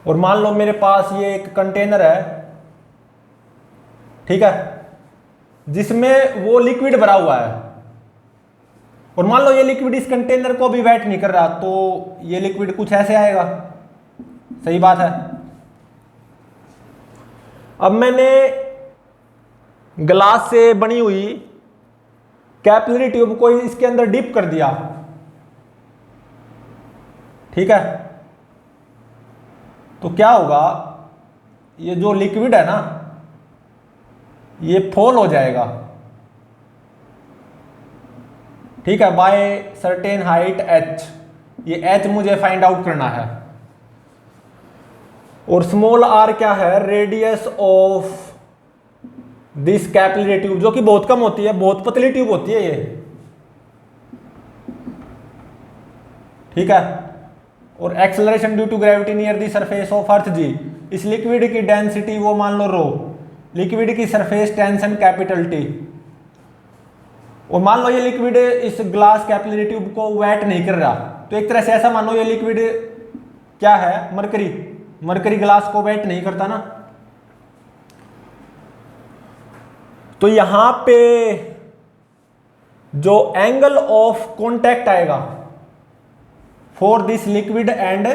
Speaker 1: और मान लो मेरे पास ये एक कंटेनर है, ठीक है, जिसमें वो लिक्विड भरा हुआ है, और मान लो ये लिक्विड इस कंटेनर को भी वेट नहीं कर रहा, तो ये लिक्विड कुछ ऐसे आएगा। सही बात है। अब मैंने ग्लास से बनी हुई कैपिलरी ट्यूब को इसके अंदर डिप कर दिया। ठीक है। तो क्या होगा, ये जो लिक्विड है ना ये फॉल हो जाएगा। ठीक है, बाय सर्टेन हाइट h, ये h मुझे फाइंड आउट करना है। और स्मॉल r क्या है, radius of this capillary tube, जो कि बहुत कम होती है, बहुत पतली ट्यूब होती है ये। ठीक है। और acceleration due to gravity near the surface of earth g, इस लिक्विड की डेंसिटी वो मान लो रो, लिक्विड की सरफेस टेंशन कैपिटल T। और मान लो ये लिक्विड इस ग्लास कैपिलरी ट्यूब को वेट नहीं कर रहा, तो एक तरह से ऐसा मान लो ये लिक्विड क्या है, मरकरी ग्लास को वेट नहीं करता ना। तो यहां पे जो एंगल ऑफ कॉन्टैक्ट आएगा for this liquid and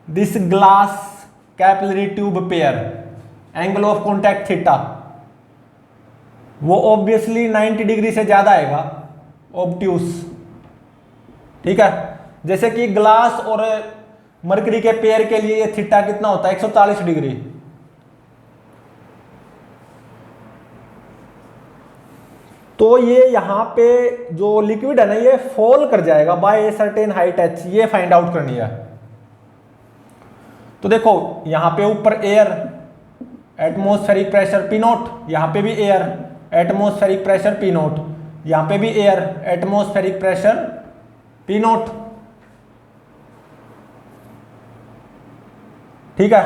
Speaker 1: this glass capillary tube pair, angle of contact theta, वो ऑब्वियसली 90 डिग्री से ज्यादा आएगा, ऑब्ट्यूस। ठीक है। जैसे कि ग्लास और मरकरी के पेयर के लिए ये थीटा कितना होता है, 140 डिग्री। तो ये यहां पे जो लिक्विड है ना ये फॉल कर जाएगा by a certain height h, ये फाइंड आउट करनी है। तो देखो यहां पे ऊपर air, atmospheric pressure P naught, यहाँ पे भी air, atmospheric pressure P naught, यहाँ पे भी air, atmospheric pressure P naught. ठीक है,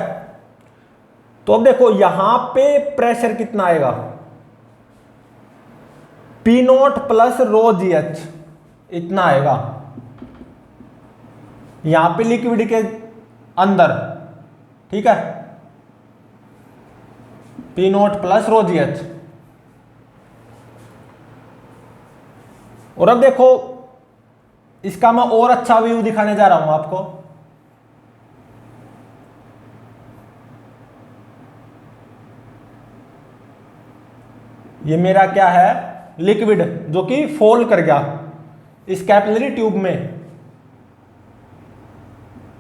Speaker 1: तो अब देखो यहां पे प्रेशर कितना आएगा, P not plus row g H इतना आएगा यहां पे लिक्विड के अंदर। ठीक है, P not plus row g H. और अब देखो इसका मैं और अच्छा व्यू दिखाने जा रहा हूं आपको। ये मेरा क्या है, लिक्विड जो कि फॉल कर गया इस कैपिलरी ट्यूब में,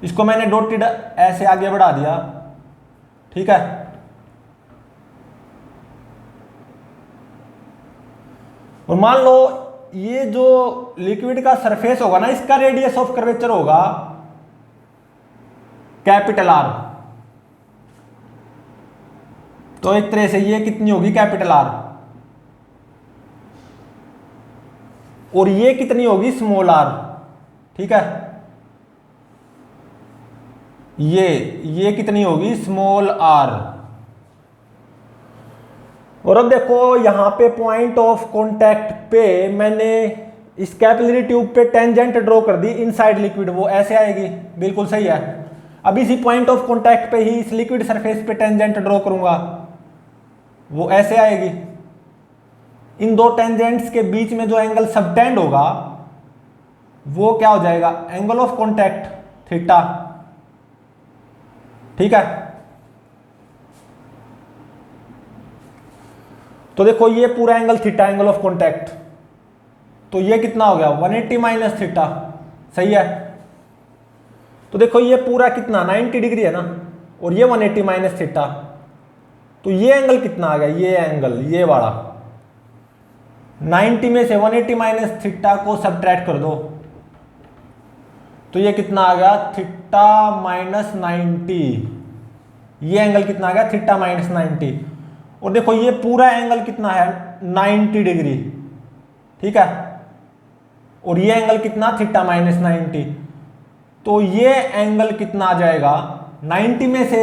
Speaker 1: इसको मैंने डॉटेड ऐसे आगे बढ़ा दिया। ठीक है, और मान लो ये जो लिक्विड का सरफेस होगा ना, इसका रेडियस ऑफ कर्वेचर होगा कैपिटल आर। तो एक तरह से ये कितनी होगी, कैपिटल आर, और ये कितनी होगी, स्मॉल आर। ठीक है, ये कितनी होगी, स्मॉल आर। और अब देखो यहां पे पॉइंट ऑफ कांटेक्ट पे मैंने इस कैपिलरी ट्यूब पे टेंजेंट ड्रॉ कर दी इनसाइड लिक्विड, वो ऐसे आएगी, बिल्कुल सही है। अब इसी पॉइंट ऑफ कांटेक्ट पे ही इस लिक्विड सरफेस पे टेंजेंट ड्रॉ करूंगा, वो ऐसे आएगी। इन दो टेंजेंट्स के बीच में जो एंगल सबटेंड होगा वो क्या हो जाएगा, एंगल ऑफ कांटेक्ट थीटा। ठीक है, तो देखो ये पूरा angle theta, angle of contact, तो ये कितना हो गया, 180 माइनस थीटा। सही है, तो देखो ये पूरा कितना 90 डिग्री है ना, और ये 180 माइनस थीटा, तो ये एंगल कितना आ गया, ये एंगल, ये वाला 90 में से 180 माइनस थीटा को सब्ट्रैक्ट कर दो, तो ये कितना आ गया, थीटा माइनस 90। ये एंगल कितना आ गया, थीटा माइनस 90। और देखो ये पूरा एंगल कितना है, 90 डिग्री। ठीक है, और ये एंगल कितना, थीटा माइनस 90। तो ये एंगल कितना आ जाएगा, 90 में से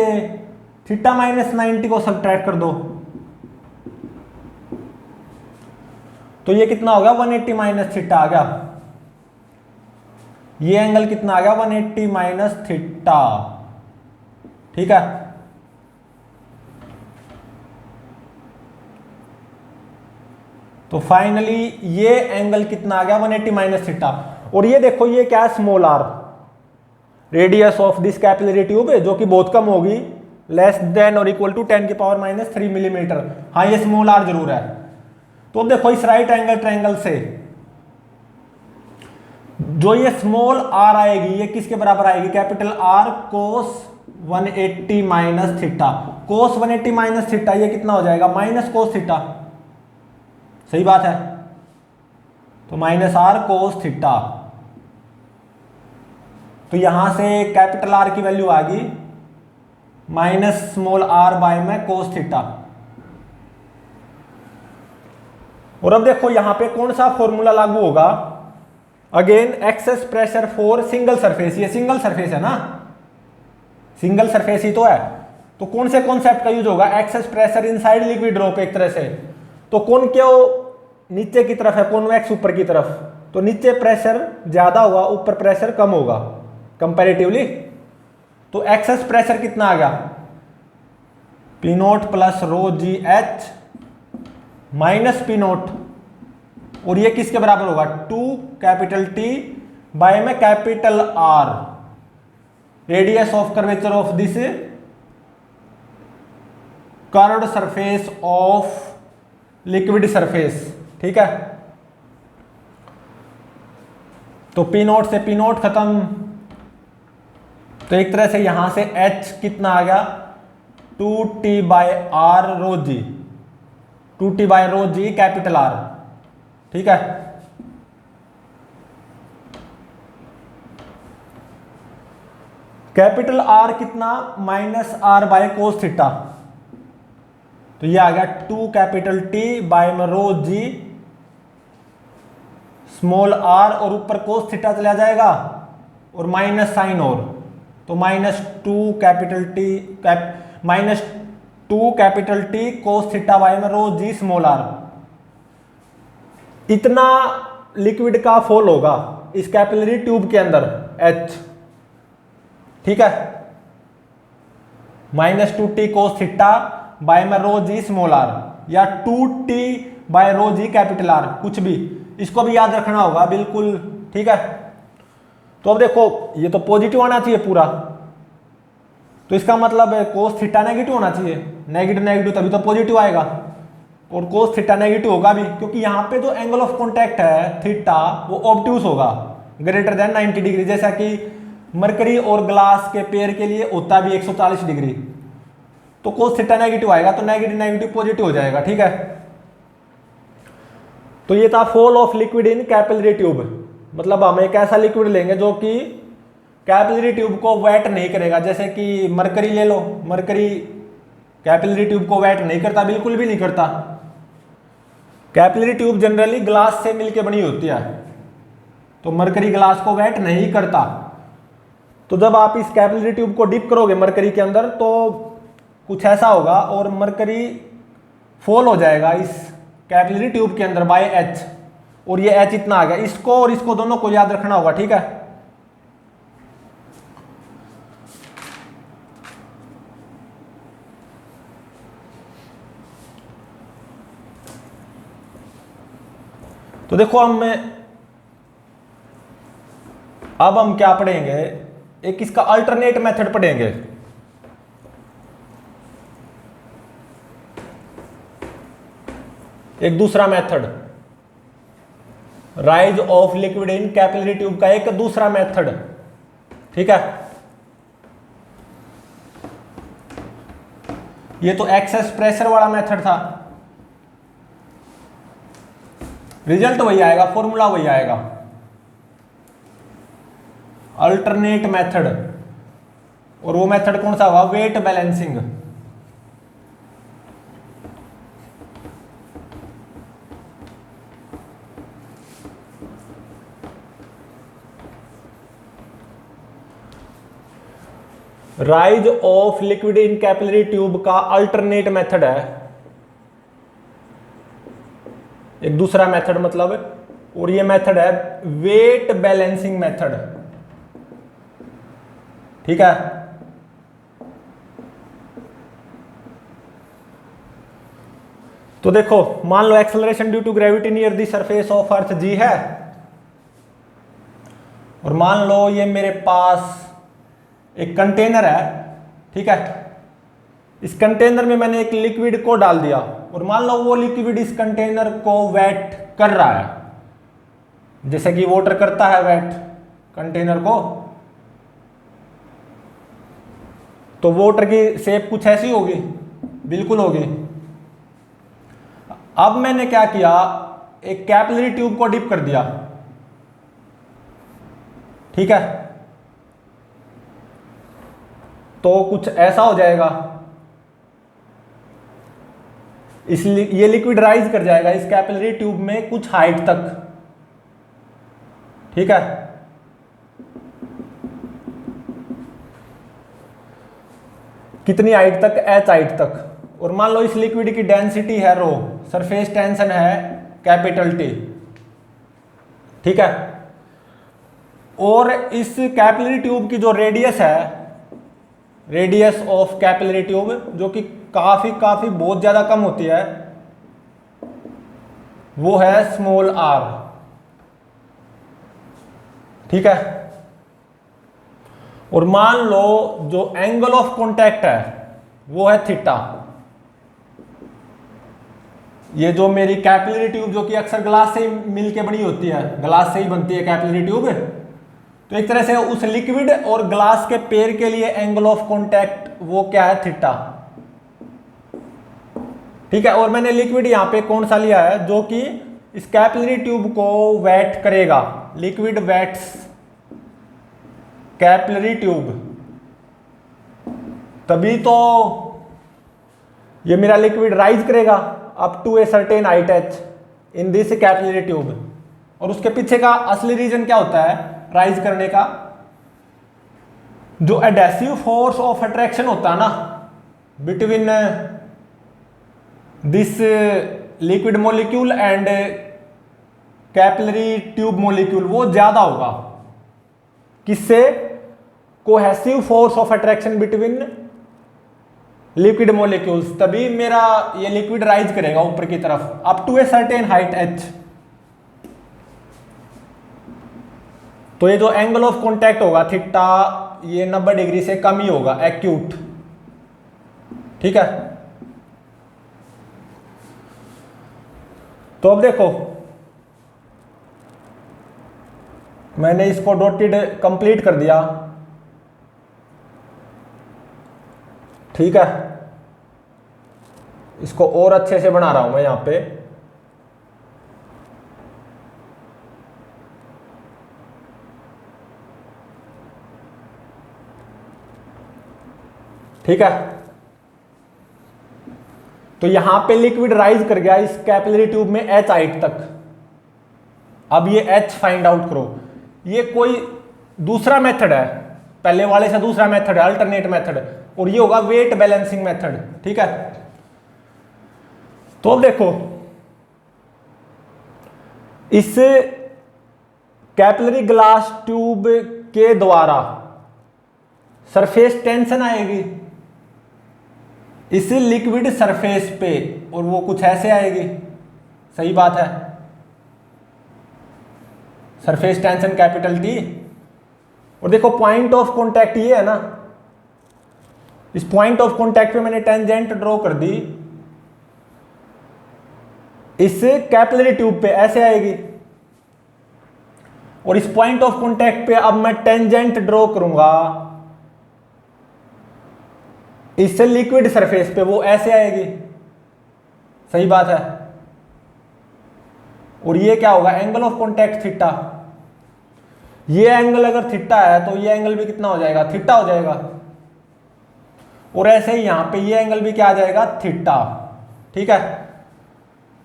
Speaker 1: थीटा माइनस 90 को सब्ट्रैक्ट कर दो, तो ये कितना हो गया, 180 माइनस थीटा आ गया। ये एंगल कितना आ गया, 180 माइनस थीटा। ठीक है, तो फाइनली ये एंगल कितना आ गया, 180 माइनस थीटा। और ये देखो ये क्या है, small R, radius of this capillary tube है जो कि बहुत कम होगी, लेस देन और इक्वल टू 10 की पावर माइनस 3 मिलीमीटर। हाँ ये स्मॉल आर जरूर है। तो अब देखो इस राइट एंगल ट्रायंगल से जो ये स्मॉल आर आएगी, ये किसके बराबर आएगी, कैपिटल आर कोस 180 माइनस थीटा। कोस 180 माइनस थीटा ये कितना हो जाएगा, माइनस कोस थीटा। सही बात है, तो माइनस आर कोस थीटा। तो यहां से कैपिटल आर की वैल्यू आ गई माइनस स्मॉल आर बाय में कोस थीटा। और अब देखो यहां पे कौन सा फॉर्मूला लागू होगा, again excess pressure for single surface. ये सिंगल सरफेस है ना, सिंगल सरफेस ही तो है, तो कौन से कॉन्सेप्ट का यूज होगा, excess pressure inside liquid drop. एक तरह से तो कौन क्यों नीचे की तरफ है, कॉन्वेक्स ऊपर की तरफ, तो नीचे प्रेशर ज्यादा होगा, ऊपर प्रेशर कम होगा कंपैरेटिवली। तो एक्सेस प्रेशर कितना आ गया, पी नोट प्लस रो g H minus P note, और ये किसके बराबर होगा, 2 कैपिटल टी बाय में capital R, radius of curvature of this curved surface of liquid surface. ठीक है, तो पी नोट से पी नोट खत्म, तो एक तरह से यहां से H कितना आ गया, 2T by R rho G, 2T by rho G capital R. ठीक है, कैपिटल आर कितना, minus R by cos theta. तो ये आ गया 2 कैपिटल टी बाय में रो जी स्मॉल आर, और ऊपर कोस थीटा चला जाएगा और माइनस साइन, और तो minus two capital T cos theta bye में रो जी स्मॉल आर। इतना लिक्विड का फॉल होगा इस कैपिलरी ट्यूब के अंदर H, ठीक है, -2t कोस थीटा बाय में रो जी स्मॉल आर, या 2t by rho G capital are, कुछ भी, इसको भी याद रखना होगा बिल्कुल, ठीक है। तो अब देखो ये तो पॉजिटिव आना चाहिए पूरा, तो इसका मतलब है कोस थीटा नेगेटिव होना चाहिए, नेगेटिव नेगेटिव तभी तो पॉजिटिव आएगा, और कोस थीटा नेगेटिव होगा भी, क्योंकि यहाँ पे जो एंगल ऑफ कॉन्टैक्ट है थीटा वो ऑब्ट्यूस होगा ग्रेटर देन 90 डिग्री, जैसा कि मरकरी और ग्लास के पेयर के लिए होता भी 140 डिग्री। तो कोस थीटा नेगेटिव आएगा, तो नेगेटिव नेगेटिव पॉजिटिव हो जाएगा, ठीक है। तो ये था fall of liquid in capillary tube, मतलब हम एक ऐसा लिक्विड लेंगे जो कि कैपिलरी ट्यूब को वेट नहीं करेगा, जैसे कि मरकरी ले लो, मरकरी कैपिलरी ट्यूब को वेट नहीं करता, बिल्कुल भी नहीं करता। कैपिलरी ट्यूब जनरली ग्लास से मिलकर बनी होती है, तो मरकरी ग्लास को वेट नहीं करता। तो जब आप इस कैपिलरी ट्यूब को डिप करोगे मरकरी के अंदर तो कुछ ऐसा होगा और मरकरी फॉल हो जाएगा इस कैपिलरी ट्यूब के अंदर बाय H, और ये H इतना आ गया, इसको और इसको दोनों को याद रखना होगा, ठीक है। तो देखो अब हम क्या पढ़ेंगे, एक इसका अल्टरनेट मेथड पढ़ेंगे। एक दूसरा method, rise of liquid in capillary tube का एक दूसरा मेथड, ठीक है। ये तो एक्सेस प्रेशर वाला मेथड था, रिजल्ट वही आएगा, फॉर्मूला वही आएगा। अल्टरनेट मेथड, और वो मेथड कौन सा होगा, weight balancing. Rise of liquid in capillary tube का अल्टरनेट मेथड है एक दूसरा मेथड, मतलब, और ये मेथड है वेट बैलेंसिंग मेथड, ठीक है। तो देखो मान लो acceleration due to gravity near the surface of earth g है, और मान लो ये मेरे पास एक कंटेनर है, ठीक है। इस कंटेनर में मैंने एक लिक्विड को डाल दिया, और मान लो वो लिक्विड इस कंटेनर को वेट कर रहा है, जैसे कि वाटर करता है वेट कंटेनर को। तो वाटर की शेप कुछ ऐसी होगी, बिल्कुल होगी। अब मैंने क्या किया, एक कैपिलरी ट्यूब को डिप कर दिया, ठीक है। तो कुछ ऐसा हो जाएगा, इसलिए ये लिक्विड राइज कर जाएगा इस कैपिलरी ट्यूब में कुछ हाइट तक, ठीक है। कितनी हाइट तक, H हाइट तक। और मान लो इस लिक्विड की डेंसिटी है रो, सरफेस टेंशन है कैपिटल T, ठीक है। और इस कैपिलरी ट्यूब की जो रेडियस है, रेडियस ऑफ कैपिलरी ट्यूब, जो कि काफी बहुत ज्यादा कम होती है, वो है स्मॉल r, ठीक है। और मान लो जो एंगल ऑफ कॉन्टैक्ट है वो है थीटा। ये जो मेरी कैपिलरी ट्यूब, जो कि अक्सर ग्लास से ही मिलके बनी होती है, ग्लास से ही बनती है कैपिलरी ट्यूब, तो एक तरह से उस लिक्विड और ग्लास के पेयर के लिए एंगल ऑफ कॉन्टैक्ट वो क्या है, थीटा, ठीक है। और मैंने लिक्विड यहां पे कौन सा लिया है, जो कि इस कैपिलरी ट्यूब को वेट करेगा, लिक्विड वेट्स कैपिलरी ट्यूब, तभी तो ये मेरा लिक्विड राइज करेगा up to a certain height H in this capillary tube. और उसके पीछे का असली रीजन क्या होता है राइज करने का? जो एडेसिव फोर्स ऑफ अट्रैक्शन होता है ना between this liquid molecule and capillary tube molecule, वो ज्यादा होगा। किससे? Cohesive force of attraction between liquid molecules, तभी मेरा ये लिक्विड राइज करेगा ऊपर की तरफ up to a certain height H. तो ये जो एंगल ऑफ कॉन्टैक्ट होगा थीटा, ये 90 डिग्री से कम ही होगा, एक्यूट। ठीक है, तो अब देखो मैंने इसको डॉटेड कंप्लीट कर दिया। ठीक है, इसको और अच्छे से बना रहा हूं मैं यहां पे। ठीक है, तो यहां पे लिक्विड राइज कर गया इस कैपिलरी ट्यूब में एच हाइट तक। अब ये एच फाइंड आउट करो। ये कोई दूसरा मेथड है, पहले वाले से दूसरा मेथड है, अल्टरनेट मेथड, और ये होगा वेट बैलेंसिंग मेथड। ठीक है, तो अब देखो इस कैपिलरी ग्लास ट्यूब के द्वारा सरफेस टेंशन आएगी इस लिक्विड सरफेस पे, और वो कुछ ऐसे आएगी। सही बात है, सरफेस टेंशन कैपिटल टी। और देखो पॉइंट ऑफ कांटेक्ट ये है ना, इस पॉइंट ऑफ कांटेक्ट पे मैंने टेंजेंट ड्रॉ कर दी, इस कैपिलरी ट्यूब पे ऐसे आएगी। और इस पॉइंट ऑफ कांटेक्ट पे अब मैं टेंजेंट ड्रॉ करूंगा इससे लिक्विड सरफेस पे, वो ऐसे आएगी। सही बात है, और ये क्या होगा एंगल ऑफ कांटेक्ट थीटा। ये एंगल अगर थीटा है तो ये एंगल भी कितना हो जाएगा? थीटा हो जाएगा। और ऐसे ही यहां पे ये एंगल भी क्या आ जाएगा? थीटा। ठीक है,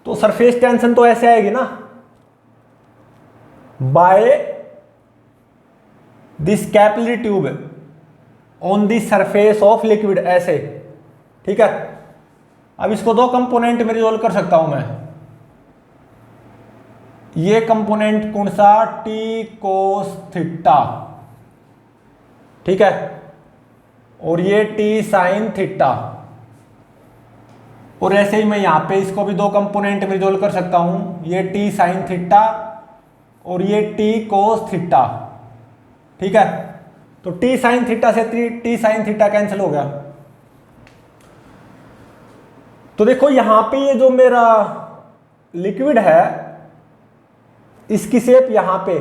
Speaker 1: तो सरफेस टेंशन तो ऐसे आएगी ना, by this capillary tube on the surface of liquid, ऐसे। ठीक है, अब इसको दो कंपोनेंट में रिजोल्व कर सकता हूं मैं। ये कंपोनेंट कौन सा? T cos theta. ठीक है, और ये टी साइन थीटा। और ऐसे ही मैं यहां पे इसको भी दो कंपोनेंट में रिजोल्व कर सकता हूं, ये टी साइन थीटा और ये टी कोस थीटा। ठीक है, तो टी साइन थीटा से टी साइन थीटा कैंसिल हो गया। तो देखो यहां पे ये जो मेरा लिक्विड है इसकी शेप यहां पे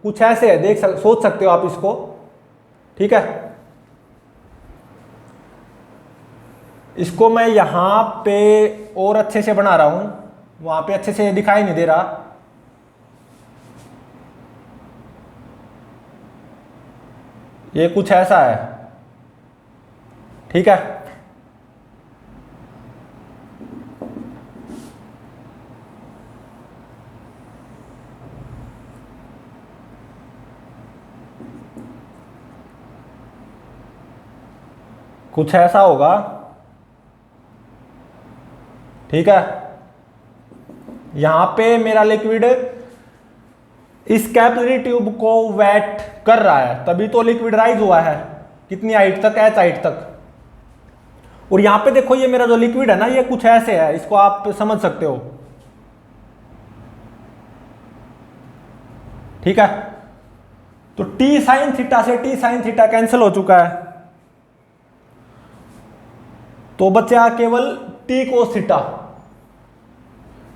Speaker 1: कुछ ऐसे है, सोच सकते हो आप इसको। ठीक है, इसको मैं यहां पे और अच्छे से बना रहा हूं, वहां पे अच्छे से दिखाई नहीं दे रहा। ये कुछ ऐसा है। ठीक है, कुछ ऐसा होगा। ठीक है, यहां पे मेरा लिक्विड इस कैपिलरी ट्यूब को वेट कर रहा है, तभी तो लिक्विड राइज हुआ है। कितनी हाइट तक? एच हाइट तक। और यहां पे देखो ये मेरा जो लिक्विड है ना, ये कुछ ऐसे है, इसको आप समझ सकते हो। ठीक है, तो टी साइन थीटा से टी साइन थीटा कैंसिल हो चुका है, तो बचा केवल टी कोस थीटा।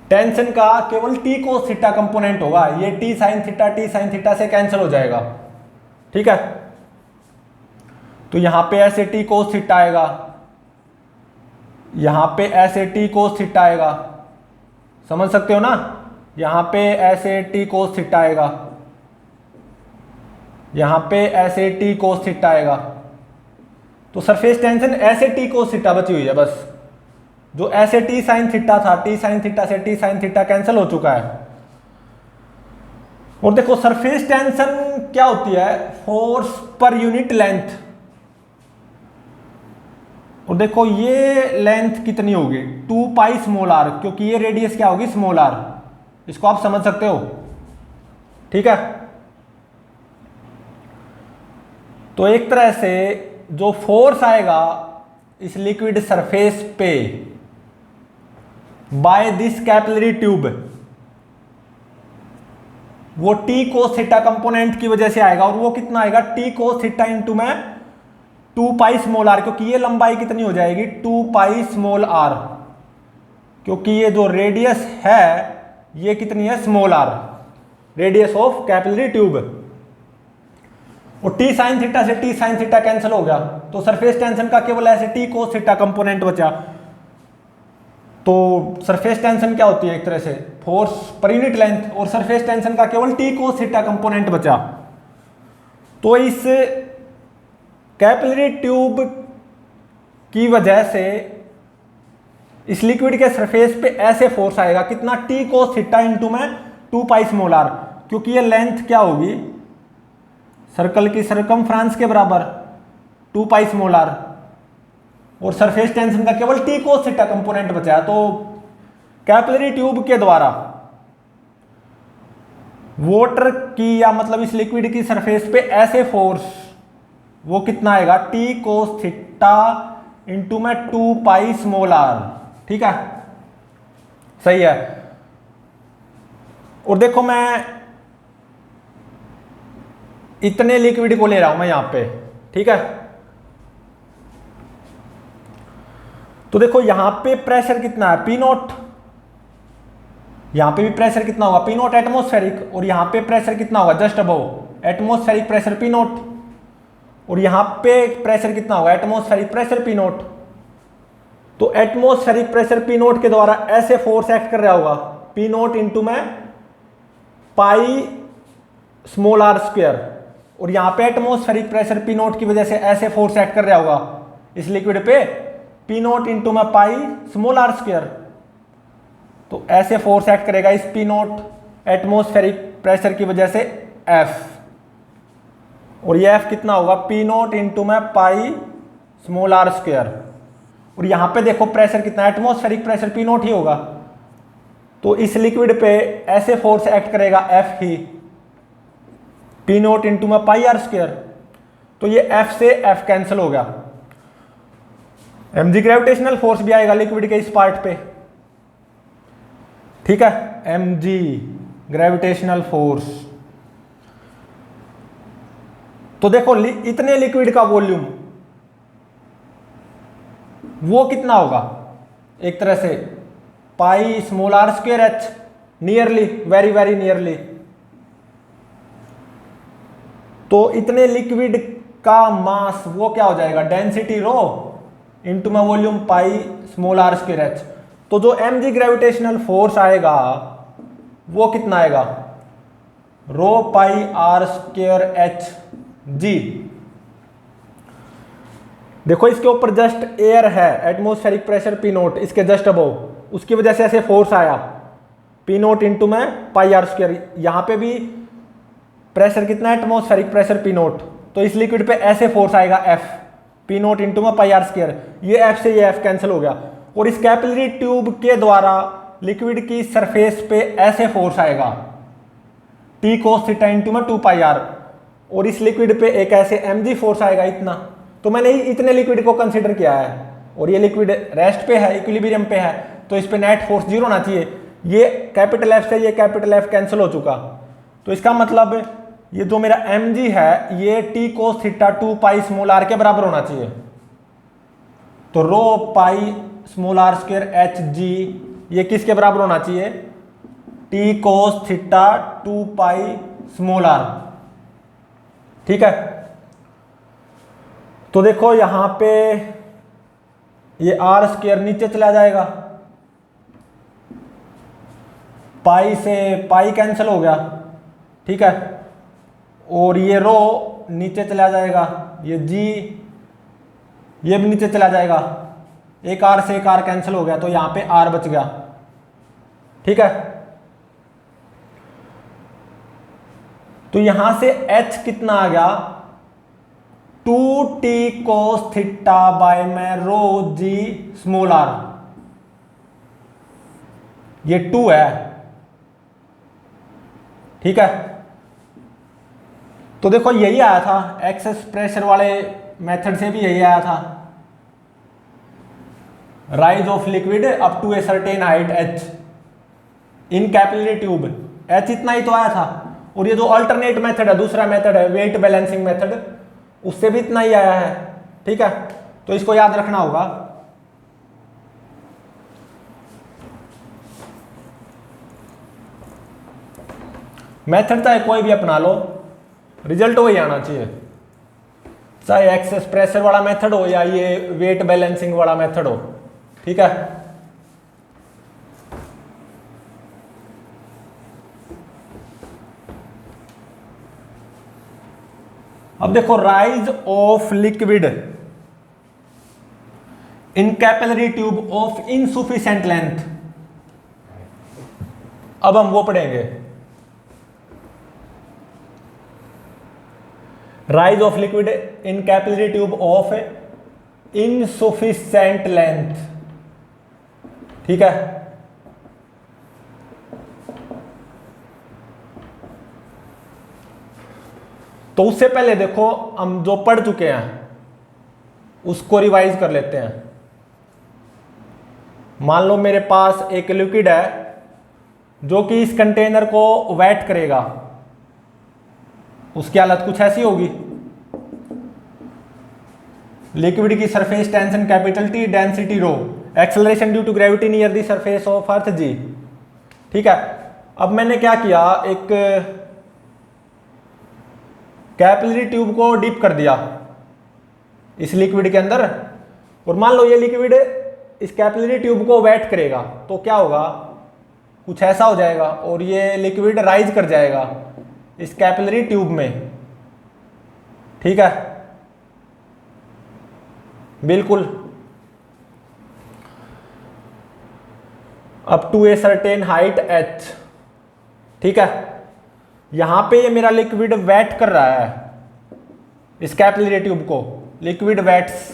Speaker 1: टेंशन का केवल टी कोस थीटा कंपोनेंट होगा, ये टी साइन थीटा से कैंसिल हो जाएगा। ठीक है, तो यहां पे ऐसे टी कोस थीटा आएगा, यहां पे ऐसे टी कोस थीटा आएगा। समझ सकते हो ना, यहां पे ऐसे टी कोस थीटा आएगा, यहां पे ऐसे टी कोस थीटा आएगा। तो सरफेस टेंशन ऐसे टी कोस थीटा बची हुई है बस, जो ऐसे टी साइन थीटा था, टी साइन थीटा से टी साइन थीटा कैंसिल हो चुका है। और देखो सरफेस टेंशन क्या होती है, फोर्स पर यूनिट लेंथ। और देखो ये लेंथ कितनी होगी, 2 पाई स्मॉल आर, क्योंकि ये रेडियस क्या होगी, स्मॉल आर। इसको आप समझ सकते हो, ठीक है। तो एक तरह से जो फोर्स आएगा इस लिक्विड सरफेस पे बाय दिस कैपिलरी ट्यूब, वो टी कोस थीटा कंपोनेंट की वजह से आएगा। और वो कितना आएगा, टी कोस थीटा इंटू में 2 पाई स्मॉल आर, क्योंकि ये लंबाई कितनी हो जाएगी, 2 पाई स्मॉल आर, क्योंकि ये जो रेडियस है ये कितनी है, small R, radius of capillary tube. और टी साइन थीटा से टी साइन थीटा कैंसिल हो गया, तो सरफेस टेंशन का केवल ऐसे टी कोस थीटा कंपोनेंट बचा। तो सरफेस टेंशन क्या होती है, एक तरह से फोर्स पर यूनिट लेंथ, और सरफेस टेंशन का केवल टी कोस थीटा कंपोनेंट बचा। तो इस कैपिलरी ट्यूब की वजह से इस लिक्विड के सरफेस पे ऐसे फोर्स आएगा, कितना, टी कोस थीटा इंटू में 2 पाई स्मॉल आर, क्योंकि ये लेंथ क्या होगी, सर्कल की सरकमफ्रेंस के बराबर 2 पाई स्मॉल आर, और सरफेस टेंशन का केवल टी कोस थीटा कंपोनेंट बचा है। तो कैपिलरी ट्यूब के द्वारा वाटर की, या मतलब इस लिक्विड की सरफेस पे ऐसे फोर्स, वो कितना आएगा, टी कोस थीटा इंटू में 2 पाई स्मॉल आर, ठीक है, सही है। और देखो मैं इतने लिक्विड को ले रहा हूं मैं यहां पे, ठीक है। तो देखो यहां पे प्रेशर कितना है, पी नॉट, यहां पे भी प्रेशर कितना होगा, पी नॉट एटमोस्फेरिक, और यहां पे प्रेशर कितना होगा, just above atmospheric pressure P not, और यहां पे प्रेशर कितना होगा, एटमोस्फेरिक प्रेशर पी नॉट। तो एटमोस्फेरिक प्रेशर पी नॉट के द्वारा ऐसे फोर्स एक्ट कर रहा होगा, पी नॉट इंटू में पाई स्मॉल आर स्क्वायर, और यहां पे एटमोस्फेरिक प्रेशर पी नॉट की वजह से ऐसे फोर्स एक्ट कर रहा होगा इस लिक्विड पे, पी नॉट इंटू में पाई स्मॉल आर स्क्वायर। तो ऐसे फोर्स एक्ट करेगा इस पी नॉट एटमोस्फेरिक प्रेशर की वजह से एफ, और ये एफ कितना होगा, पी नॉट इंटू में पाई स्मॉल आर स्क्वायर। और यहां पे देखो प्रेशर कितना, एटमोस्फेरिक प्रेशर पी नॉट ही होगा, तो इस लिक्विड पे ऐसे फोर्स एक्ट करेगा F he, P not into में पाई आर स्क्वायर। तो ये एफ से एफ कैंसिल हो गया, mg ग्रेविटेशनल फोर्स भी आएगा लिक्विड के इस पार्ट पे, ठीक है, mg ग्रेविटेशनल फोर्स। तो देखो इतने लिक्विड का वॉल्यूम वो कितना होगा, एक तरह से pi small are square H, nearly, very very nearly. तो इतने लिक्विड का मास वो क्या हो जाएगा, डेंसिटी रो इंटू में volume pi small are square H. तो जो mg ग्रेविटेशनल फोर्स आएगा वो कितना आएगा, rho pi R square H G. देखो इसके ऊपर जस्ट एयर है, एटमोस्फेरिक प्रेशर पी नोट इसके जस्ट अबव, उसकी वजह से ऐसे फोर्स आया पी नोट इंटू में पाई आर स्क्वायर। यहां पे भी प्रेशर कितना है, एटमोस्फेरिक प्रेशर पी नोट, तो इस लिक्विड पे ऐसे फोर्स आएगा एफ, पी नोट इंटू में पाई आर स्क्वायर। ये एफ से ये एफ कैंसिल हो गया, और इस कैपिलरी ट्यूब के द्वारा लिक्विड की सरफेस पे ऐसे फोर्स आएगा टी कोस थीटा इंटू में 2 पाई आर, और इस लिक्विड पे एक ऐसे mg फोर्स आएगा इतना। तो मैंने इतने लिक्विड को कंसीडर किया है, और ये लिक्विड रेस्ट पे है, इक्विलिब्रियम पे है, तो इस पे नेट फोर्स 0 होना चाहिए। ये कैपिटल एफ से ये कैपिटल एफ कैंसिल हो चुका, तो इसका मतलब ये जो मेरा mg है ये T cos theta 2 pi small r के बराबर होना चाहिए। तो rho pi small are square H g ये किसके बराबर होना चाहिए, T cos theta 2 pi small r, ठीक है। तो देखो यहां पे ये आर स्क्वायर नीचे चला जाएगा, पाई से पाई कैंसिल हो गया, ठीक है, और ये रो नीचे चला जाएगा, ये जी ये भी नीचे चला जाएगा, एक आर से एक आर कैंसिल हो गया, तो यहां पे आर बच गया। ठीक है, तो यहां से एच कितना आ गया, 2t cos थीटा बाय में रो जी स्मॉल आर, ये 2 है। ठीक है, तो देखो यही आया था एक्सेस प्रेशर वाले मेथड से भी यही आया था, rise of liquid up to a certain height H in capillary tube, H इतना ही तो आया था। और ये जो अल्टरनेट मेथड है, दूसरा मेथड है वेट बैलेंसिंग मेथड, उससे भी इतना ही आया है। ठीक है, तो इसको याद रखना होगा। मेथड चाहे कोई भी अपना लो, रिजल्ट वही आना चाहिए, चाहे एक्सेस प्रेशर वाला मेथड हो या ये वेट बैलेंसिंग वाला मेथड हो। ठीक है, अब देखो rise of liquid in capillary tube of insufficient length, अब हम वो पढ़ेंगे, rise of liquid in capillary tube of insufficient length. ठीक है, तो उससे पहले देखो हम जो पढ़ चुके हैं उसको रिवाइज कर लेते हैं। मान लो मेरे पास एक लिक्विड है जो कि इस कंटेनर को वेट करेगा, उसकी हालत कुछ ऐसी होगी, लिक्विड की surface tension capital T, density rho, acceleration due to gravity near the surface of earth g. ठीक है, अब मैंने क्या किया, एक कैपिलरी ट्यूब को डीप कर दिया इस लिक्विड के अंदर, और मान लो ये लिक्विड इस कैपिलरी ट्यूब को वेट करेगा, तो क्या होगा, कुछ ऐसा हो जाएगा, और ये लिक्विड राइज कर जाएगा इस कैपिलरी ट्यूब में। ठीक है, बिल्कुल up to a certain height H. ठीक है, यहां पे ये मेरा लिक्विड वेट कर रहा है इस कैपिलरी ट्यूब को, लिक्विड वेट्स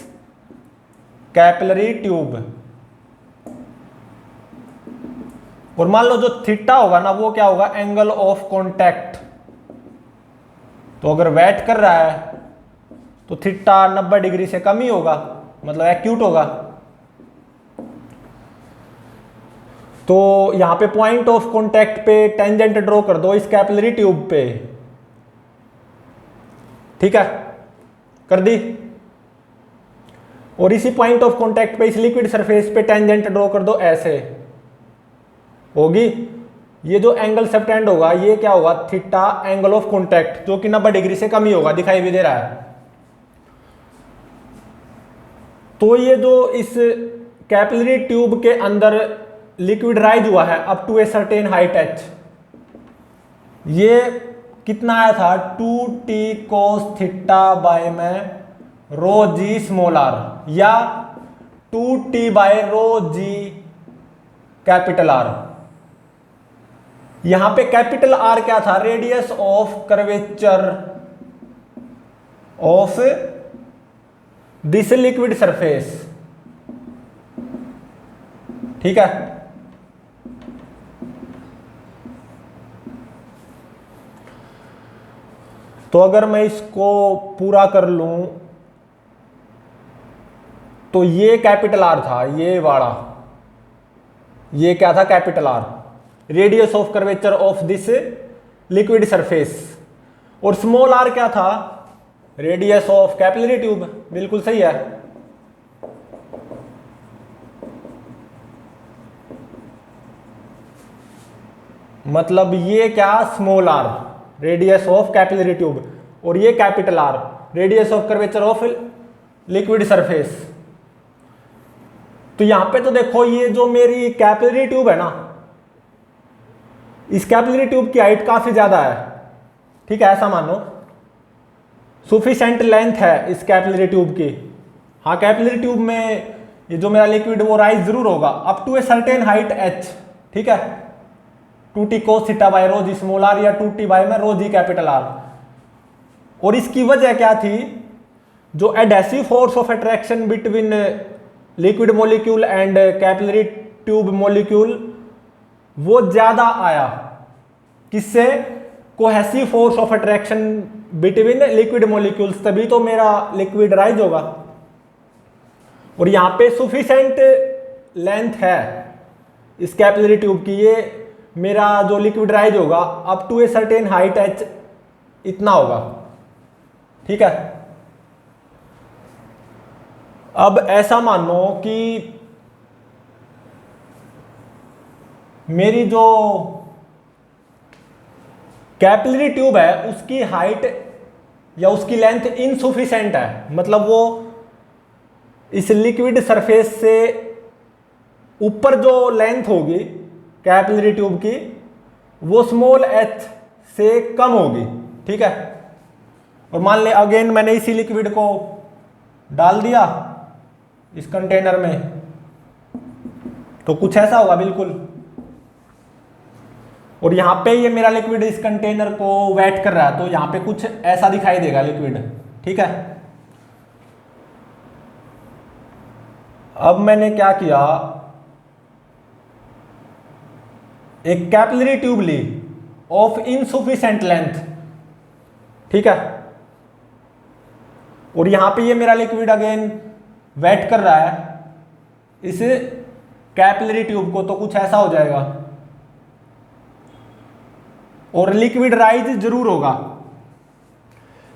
Speaker 1: कैपिलरी ट्यूब, और मान लो जो थीटा होगा ना, वो क्या होगा, एंगल ऑफ कांटेक्ट। तो अगर वेट कर रहा है तो थीटा 90 डिग्री से कम ही होगा, मतलब एक्यूट होगा। तो यहां पे पॉइंट ऑफ कांटेक्ट पे टेंजेंट ड्रॉ कर दो इस कैपिलरी ट्यूब पे। ठीक है, कर दी, और इसी पॉइंट ऑफ कांटेक्ट पे इस लिक्विड सरफेस पे टेंजेंट ड्रॉ कर दो, ऐसे होगी। ये जो एंगल सबटेंड होगा ये क्या होगा, थीटा एंगल ऑफ कांटेक्ट, जो कि 90 डिग्री से कम ही होगा, दिखाई भी दे रहा है। तो ये जो इस कैपिलरी ट्यूब के अंदर लिक्विड राइज हुआ है up to a certain height H, ये कितना आया था, 2t cos थीटा बाय में रो जी स्मॉल आर, या 2t by rho G capital are. यहां पे कैपिटल आर क्या था, radius of curvature of this liquid surface. ठीक है, तो अगर मैं इसको पूरा कर लूं तो ये कैपिटल आर था, ये वाला, ये क्या था, capital R, radius of curvature of this liquid surface, और स्मॉल आर क्या था, रेडियस ऑफ कैपिलरी ट्यूब। बिल्कुल सही है, मतलब ये क्या, small R radius of capillary tube, और ये capital R radius of curvature of liquid surface. तो यहां पे तो देखो ये जो मेरी कैपिलरी ट्यूब है ना, इस कैपिलरी ट्यूब की हाइट काफी ज्यादा है। ठीक है, ऐसा मानो सुफिशिएंट लेंथ है इस कैपिलरी ट्यूब की। हाँ, कैपिलरी ट्यूब में ये जो मेरा लिक्विड वो राइज जरूर होगा up to a certain height h, ठीक है, 2t cos theta by rho G small r या 2t बाय में रो जी कैपिटल R। और इसकी वजह क्या थी, जो adhesive force of attraction between liquid molecule and capillary tube molecule वो ज्यादा आया। किससे? Cohesive force of attraction between liquid molecules, तभी तो मेरा लिक्विड राइज होगा। और यहां पे सुफिशिएंट लेंथ है इस कैपिलरी ट्यूब की, ये मेरा जो लिक्विड राइज होगा up to a certain height h इतना होगा, ठीक है। अब ऐसा मानो कि मेरी जो कैपिलरी ट्यूब है उसकी हाइट या उसकी लेंथ इनसुफिशिएंट है, मतलब वो इस लिक्विड सरफेस से ऊपर जो लेंथ होगी कैपिलरी ट्यूब की वो स्मॉल h से कम होगी, ठीक है। और मान ले अगेन मैंने इसी लिक्विड को डाल दिया इस कंटेनर में, तो कुछ ऐसा होगा बिल्कुल। और यहां पे ये मेरा लिक्विड इस कंटेनर को वेट कर रहा है, तो यहां पे कुछ ऐसा दिखाई देगा लिक्विड, ठीक है। अब मैंने क्या किया, एक कैपिलरी ट्यूब ली ऑफ इनसुफिशिएंट लेंथ, ठीक है। और यहां पे ये मेरा लिक्विड अगेन वेट कर रहा है इस कैपिलरी ट्यूब को, तो कुछ ऐसा हो जाएगा और लिक्विड राइज जरूर होगा।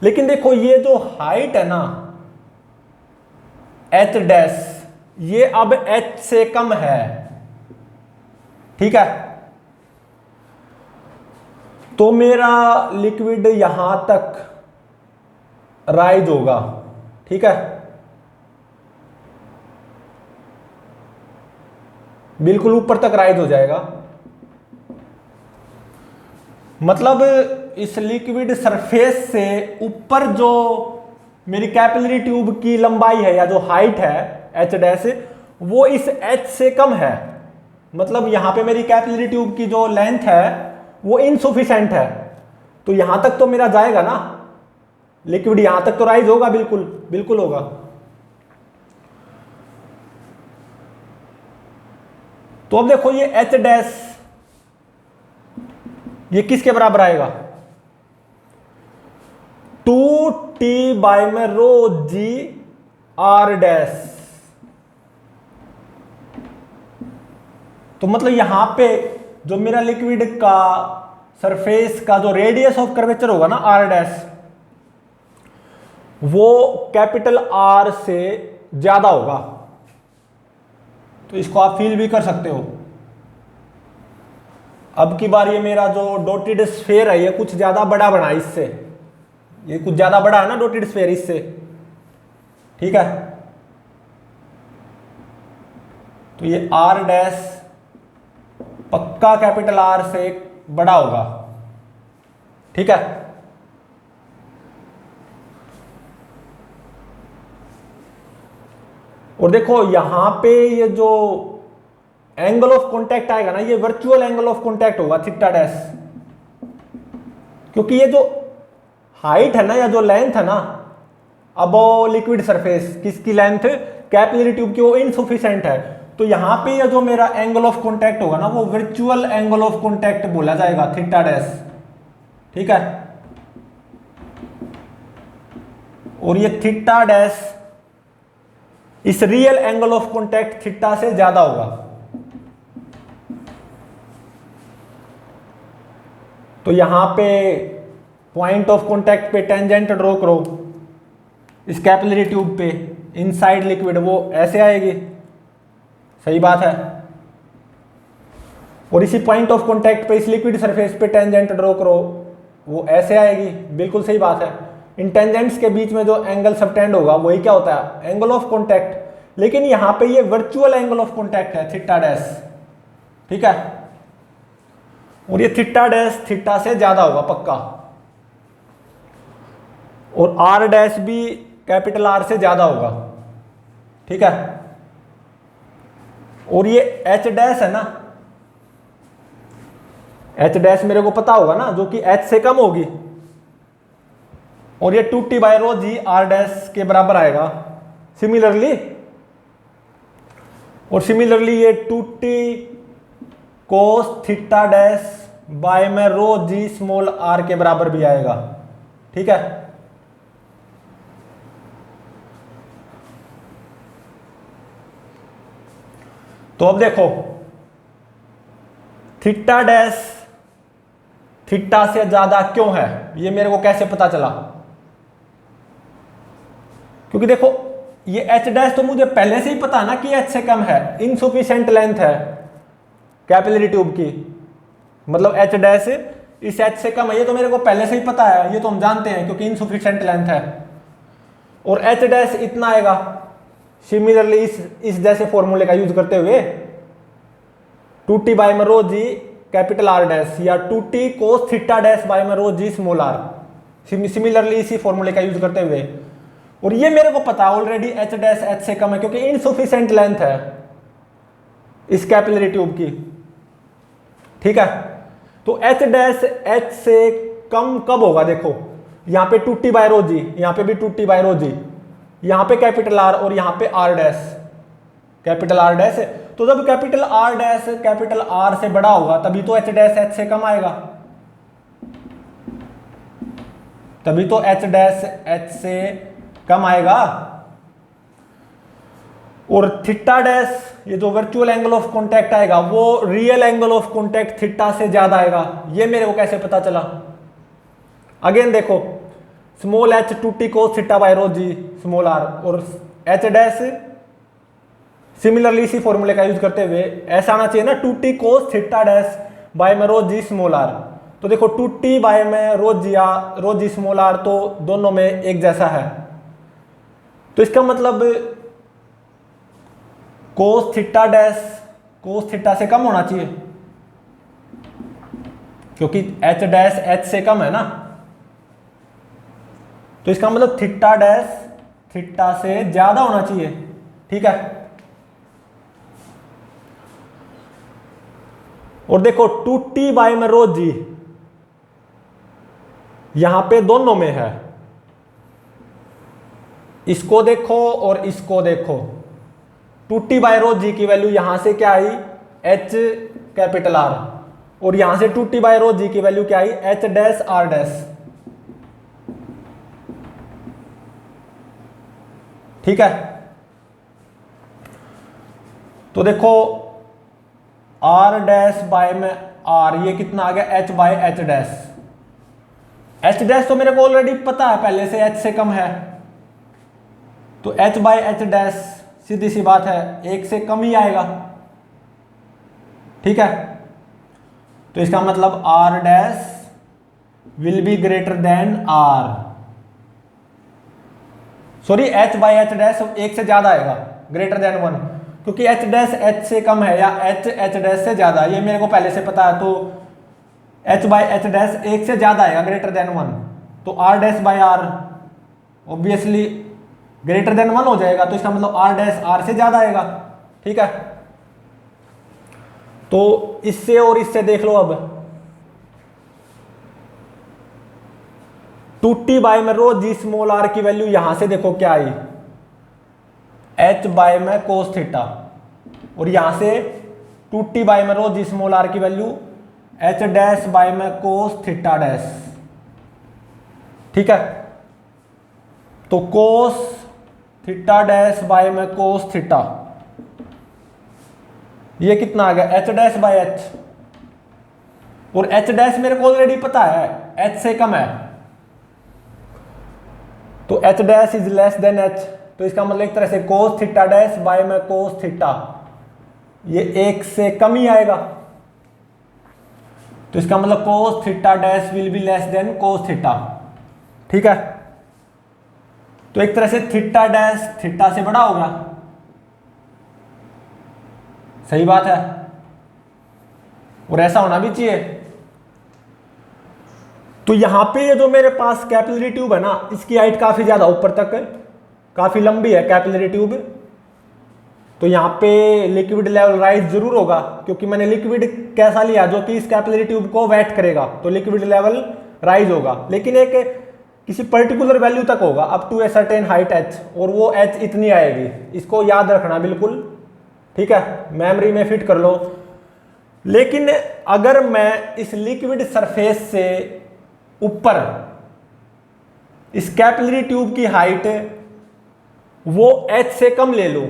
Speaker 1: लेकिन देखो ये जो हाइट है ना h डैश, ये अब h से कम है, ठीक है। तो मेरा लिक्विड यहां तक राइज होगा, ठीक है, बिल्कुल ऊपर तक राइज हो जाएगा। मतलब इस लिक्विड सरफेस से ऊपर जो मेरी कैपिलरी ट्यूब की लंबाई है या जो हाइट है h डैश, वो इस h से कम है। मतलब यहां पे मेरी कैपिलरी ट्यूब की जो लेंथ है वो इनसुफिशिएंट है, तो यहां तक तो मेरा जाएगा ना लिक्विड, यहां तक तो राइज होगा, बिल्कुल बिल्कुल होगा। तो अब देखो ये h डैश ये किसके बराबर आएगा, 2t बाय में रो जी r डैश। तो मतलब यहां पे जो मेरा लिक्विड का सरफेस का जो रेडियस ऑफ कर्वेचर होगा ना r डैश, वो कैपिटल R से ज्यादा होगा। तो इसको आप फील भी कर सकते हो। अब की बार ये मेरा जो डॉटेड स्फीयर है ये कुछ ज्यादा बड़ा बना इससे, ये कुछ ज्यादा बड़ा है ना डॉटेड स्फीयर इससे, ठीक है। तो ये R डैश पक्का कैपिटल R से बड़ा होगा, ठीक है। और देखो यहां पे ये जो एंगल ऑफ कांटेक्ट आएगा ना, ये वर्चुअल एंगल ऑफ कांटेक्ट होगा थीटा डैश, क्योंकि ये जो हाइट है ना या जो लेंथ है ना अबव लिक्विड सरफेस, किसकी लेंथ, कैपिलरी ट्यूब की, वो इनसुफिशिएंट है। तो यहां पे ये जो मेरा एंगल ऑफ कांटेक्ट होगा ना वो वर्चुअल एंगल ऑफ कांटेक्ट बोला जाएगा थीटा डैश, ठीक है। और ये थीटा डैश इस real angle of contact theta से ज्यादा होगा। तो यहां पे पॉइंट ऑफ कांटेक्ट पे टेंजेंट ड्रॉ करो इस कैपिलरी ट्यूब पे, इनसाइड लिक्विड वो ऐसे आएगी, सही बात है। और इसी पॉइंट ऑफ कांटेक्ट पे इस लिक्विड सरफेस पे टेंजेंट ड्रॉ करो, वो ऐसे आएगी, बिल्कुल सही बात है। इन टेंजेंट्स के बीच में जो एंगल सबटेंड होगा वही क्या होता है, एंगल ऑफ कांटेक्ट। लेकिन यहां पे ये वर्चुअल एंगल ऑफ कांटेक्ट है थीटा डैश, ठीक है। और ये थीटा डैश थीटा से ज्यादा होगा पक्का, और आर डैश भी कैपिटल आर से ज्यादा होगा, ठीक है। और ये एच डैश है ना, एच डैश मेरे को पता होगा ना, जो कि एच से कम होगी, और ये 2t by rho G R dash के बराबर आएगा। सिमिलरली ये 2t cos theta dash by में रो जी स्मॉल आर के बराबर भी आएगा। ठीक है, तो अब देखो थीटा डैश थीटा से ज्यादा क्यों है, ये मेरे को कैसे पता चला? क्योंकि देखो ये एच डैश तो मुझे पहले से ही पता है ना कि एच से कम है, इनसफिशिएंट लेंथ है कैपिलरी ट्यूब की, मतलब एच डैश इस एच से कम है, ये तो मेरे को पहले से ही पता है, ये तो हम जानते हैं क्योंकि इनसफिशिएंट लेंथ है। और एच डैश इतना आएगा। सिमिलरली इस जैसे फॉर्मूले का यूज करते हुए 2t बाय में रो जी कैपिटल आर डैश या 2t cos theta dash by में रो जी स्मॉल आर, सिमिलरली इसी फॉर्मूले का यूज करते हुए, और ये मेरे को पता ऑलरेडी एच डैश एच से कम है क्योंकि इनसफिशिएंट लेंथ है इस कैपिलरी ट्यूब की। ठीक है, तो एच डैश एच से कम कब होगा? देखो यहां पे 2t बाय रो जी, यहां पे भी 2t बाय रो जी, यहां पे कैपिटल आर और यहां पे R dash, capital R dash. तो जब capital R dash capital R से बड़ा होगा तभी तो एच डैश एच से कम आएगा, तभी तो एच डैश एच से कम आएगा। और थीटा डैश, ये जो वर्चुअल एंगल ऑफ कॉन्टैक्ट आएगा वो real angle of contact theta से ज्यादा आएगा। ये मेरे को कैसे पता चला? अगेन देखो small H 2t cos theta by rho G small R, और एच डैश सिमिलरली इसी फॉर्मूले का यूज करते हुए ऐसा आना चाहिए ना 2t cos theta dash by में रो जी स्मॉल आर। तो देखो 2t बाय में रो जी स्मॉल आर तो दोनों में एक जैसा है, तो इसका मतलब cos theta dash cos theta से कम होना चाहिए क्योंकि एच डैश एच से कम है ना, तो इसका मतलब थीटा डैश थीटा से ज्यादा होना चाहिए। ठीक है, और देखो 2t बाय में रो जी यहां पे दोनों में है, इसको देखो और इसको देखो, 2t बाय रो जी की वैल्यू यहां से क्या आई h कैपिटल आर, और यहां से 2t बाय रो जी की वैल्यू क्या आई h डैश आर डैश। ठीक है, तो देखो r डैश बाय में r, ये कितना आ गया h by h dash. h dash तो मेरे को ऑलरेडी पता है पहले से h से कम है, तो h बाय h डैश सीधी सी बात है एक से कम ही आएगा। ठीक है, तो इसका मतलब r dash will be greater than r, sorry h by h dash एक से ज्यादा आएगा, ग्रेटर देन 1, क्योंकि h डैश h से कम है या h h डैश से ज्यादा, ये मेरे को पहले से पता है, तो h बाय h डैश एक से ज्यादा आएगा ग्रेटर देन 1, तो r dash bye r obviously greater than 1 हो जाएगा, तो इसका मतलब r डैश r से ज्यादा आएगा। ठीक है, तो इससे और इससे देख लो, अब 2t बाय में रो जी स्मॉल r की वैल्यू यहां से देखो क्या आई h बाय में कोस थीटा, और यहां से 2t बाय में रो जी स्मॉल r की वैल्यू h डैश बाय में कोस थीटा डैश। ठीक है, तो कोस थीटा डैश बाय में कोस थीटा, ये कितना आ गया h डैश बाय h, और h डैश मेरे को ऑलरेडी पता है h से कम है, तो h dash is less than h, तो इसका मतलब एक तरह से कोस थीटा डैश बाय में कोस थीटा ये एक से कम ही आएगा, तो इसका मतलब cos theta dash will be less than cos theta. ठीक है, तो एक तरह से थीटा डैश थीटा से बड़ा होगा, सही बात है, और ऐसा होना भी चाहिए। तो यहां पे ये जो मेरे पास कैपिलरी ट्यूब है ना, इसकी हाइट काफी ज्यादा ऊपर तक है, काफी लंबी है कैपिलरी ट्यूब, तो यहाँ पे लिक्विड लेवल राइज जरूर होगा, क्योंकि मैंने लिक्विड कैसा लिया जो कि इस कैपिलरी ट्यूब को वेट करेगा, तो लिक्विड लेवल राइज होगा, लेकिन एक किसी पर्टिकुलर वैल्यू तक होगा, up to a certain height h, और वो h इतनी आएगी। इसको याद रखना बिल्कुल, ठीक है, मेमोरी में फिट कर लो। लेकिन अगर मैं इस लिक्विड सरफेस से ऊपर इस कैपिलरी ट्यूब की हाइट वो h से कम ले लूं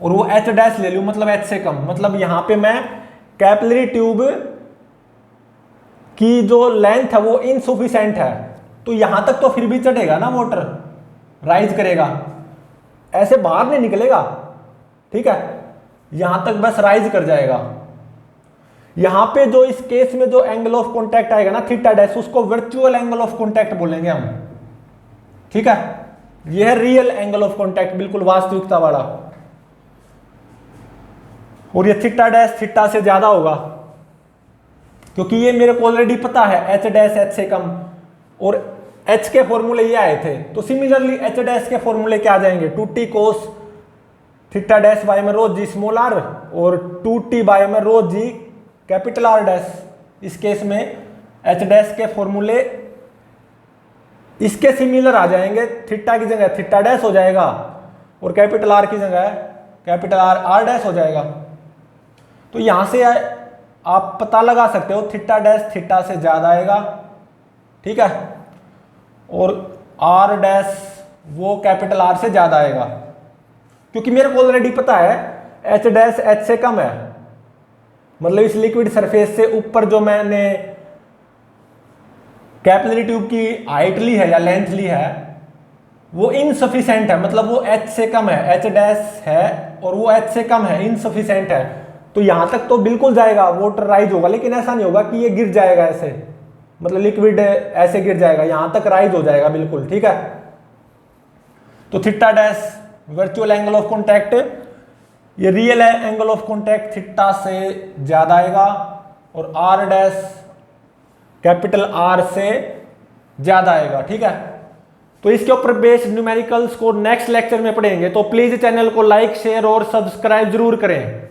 Speaker 1: और वो h डैश ले लूं, मतलब h से कम, मतलब यहां पे मैं कैपिलरी ट्यूब की जो लेंथ है वो इनसफिशिएंट है, तो यहां तक तो फिर भी चढ़ेगा ना, वाटर राइज करेगा, ऐसे बाहर नहीं निकलेगा, ठीक है, यहां तक बस राइज कर जाएगा। यहां पे जो इस केस में जो एंगल ऑफ कॉन्टैक्ट आएगा ना थीटा डैश, उसको वर्चुअल एंगल ऑफ कॉन्टैक्ट बोलेंगे हम, ठीक है, यह है रियल एंगल ऑफ कॉन्टैक्ट, बिल्कुल वास्तविकता वाला। और ये थीटा डैश थीटा से ज्यादा होगा, क्योंकि ये मेरे को ऑलरेडी पता है एच डैश एच से कम, और एच के फॉर्मूले ये आए थे, तो सिमिलरली एच डैश के फॉर्मूले क्या आ जाएंगे, 2t cos theta dash by में रो जी स्मॉल आर, और 2t बाय में रो जी कैपिटल आर डैश। इस केस में एच डैश के फॉर्मूले इसके सिमिलर आ जाएंगे, थीटा की जगह थीटा डैश हो जाएगा, और कैपिटल आर की जगह कैपिटल आर आर डैश हो जाएगा। तो यहां से आप पता लगा सकते हो थीटा डैश थीटा से ज्यादा आएगा, ठीक है, और आर डैश वो कैपिटल आर से ज्यादा आएगा, क्योंकि मेरे को ऑलरेडी पता है एच डैश एच से कम है, मतलब इस लिक्विड सरफेस से ऊपर जो मैंने कैपिलरी ट्यूब की हाइट ली है या लेंथ ली है वो इनसफिशिएंट है, मतलब वो एच से कम है, एच डैश है और वो एच से कम है, इनसफिशिएंट है, तो यहां तक तो बिल्कुल जाएगा, वाटर राइज होगा, लेकिन ऐसा नहीं होगा कि ये गिर जाएगा ऐसे, मतलब लिक्विड ऐसे गिर जाएगा, यहां तक राइज हो जाएगा बिल्कुल, ठीक है। तो theta dash virtual angle of contact, ये real angle of contact theta से ज्यादा आएगा, और आर डैश कैपिटल आर से ज्यादा आएगा, ठीक है। तो इसके ऊपर बेस्ड न्यूमेरिकल्स को नेक्स्ट लेक्चर में पढ़ेंगे, तो प्लीज चैनल को लाइक शेयर और सब्सक्राइब जरूर करें।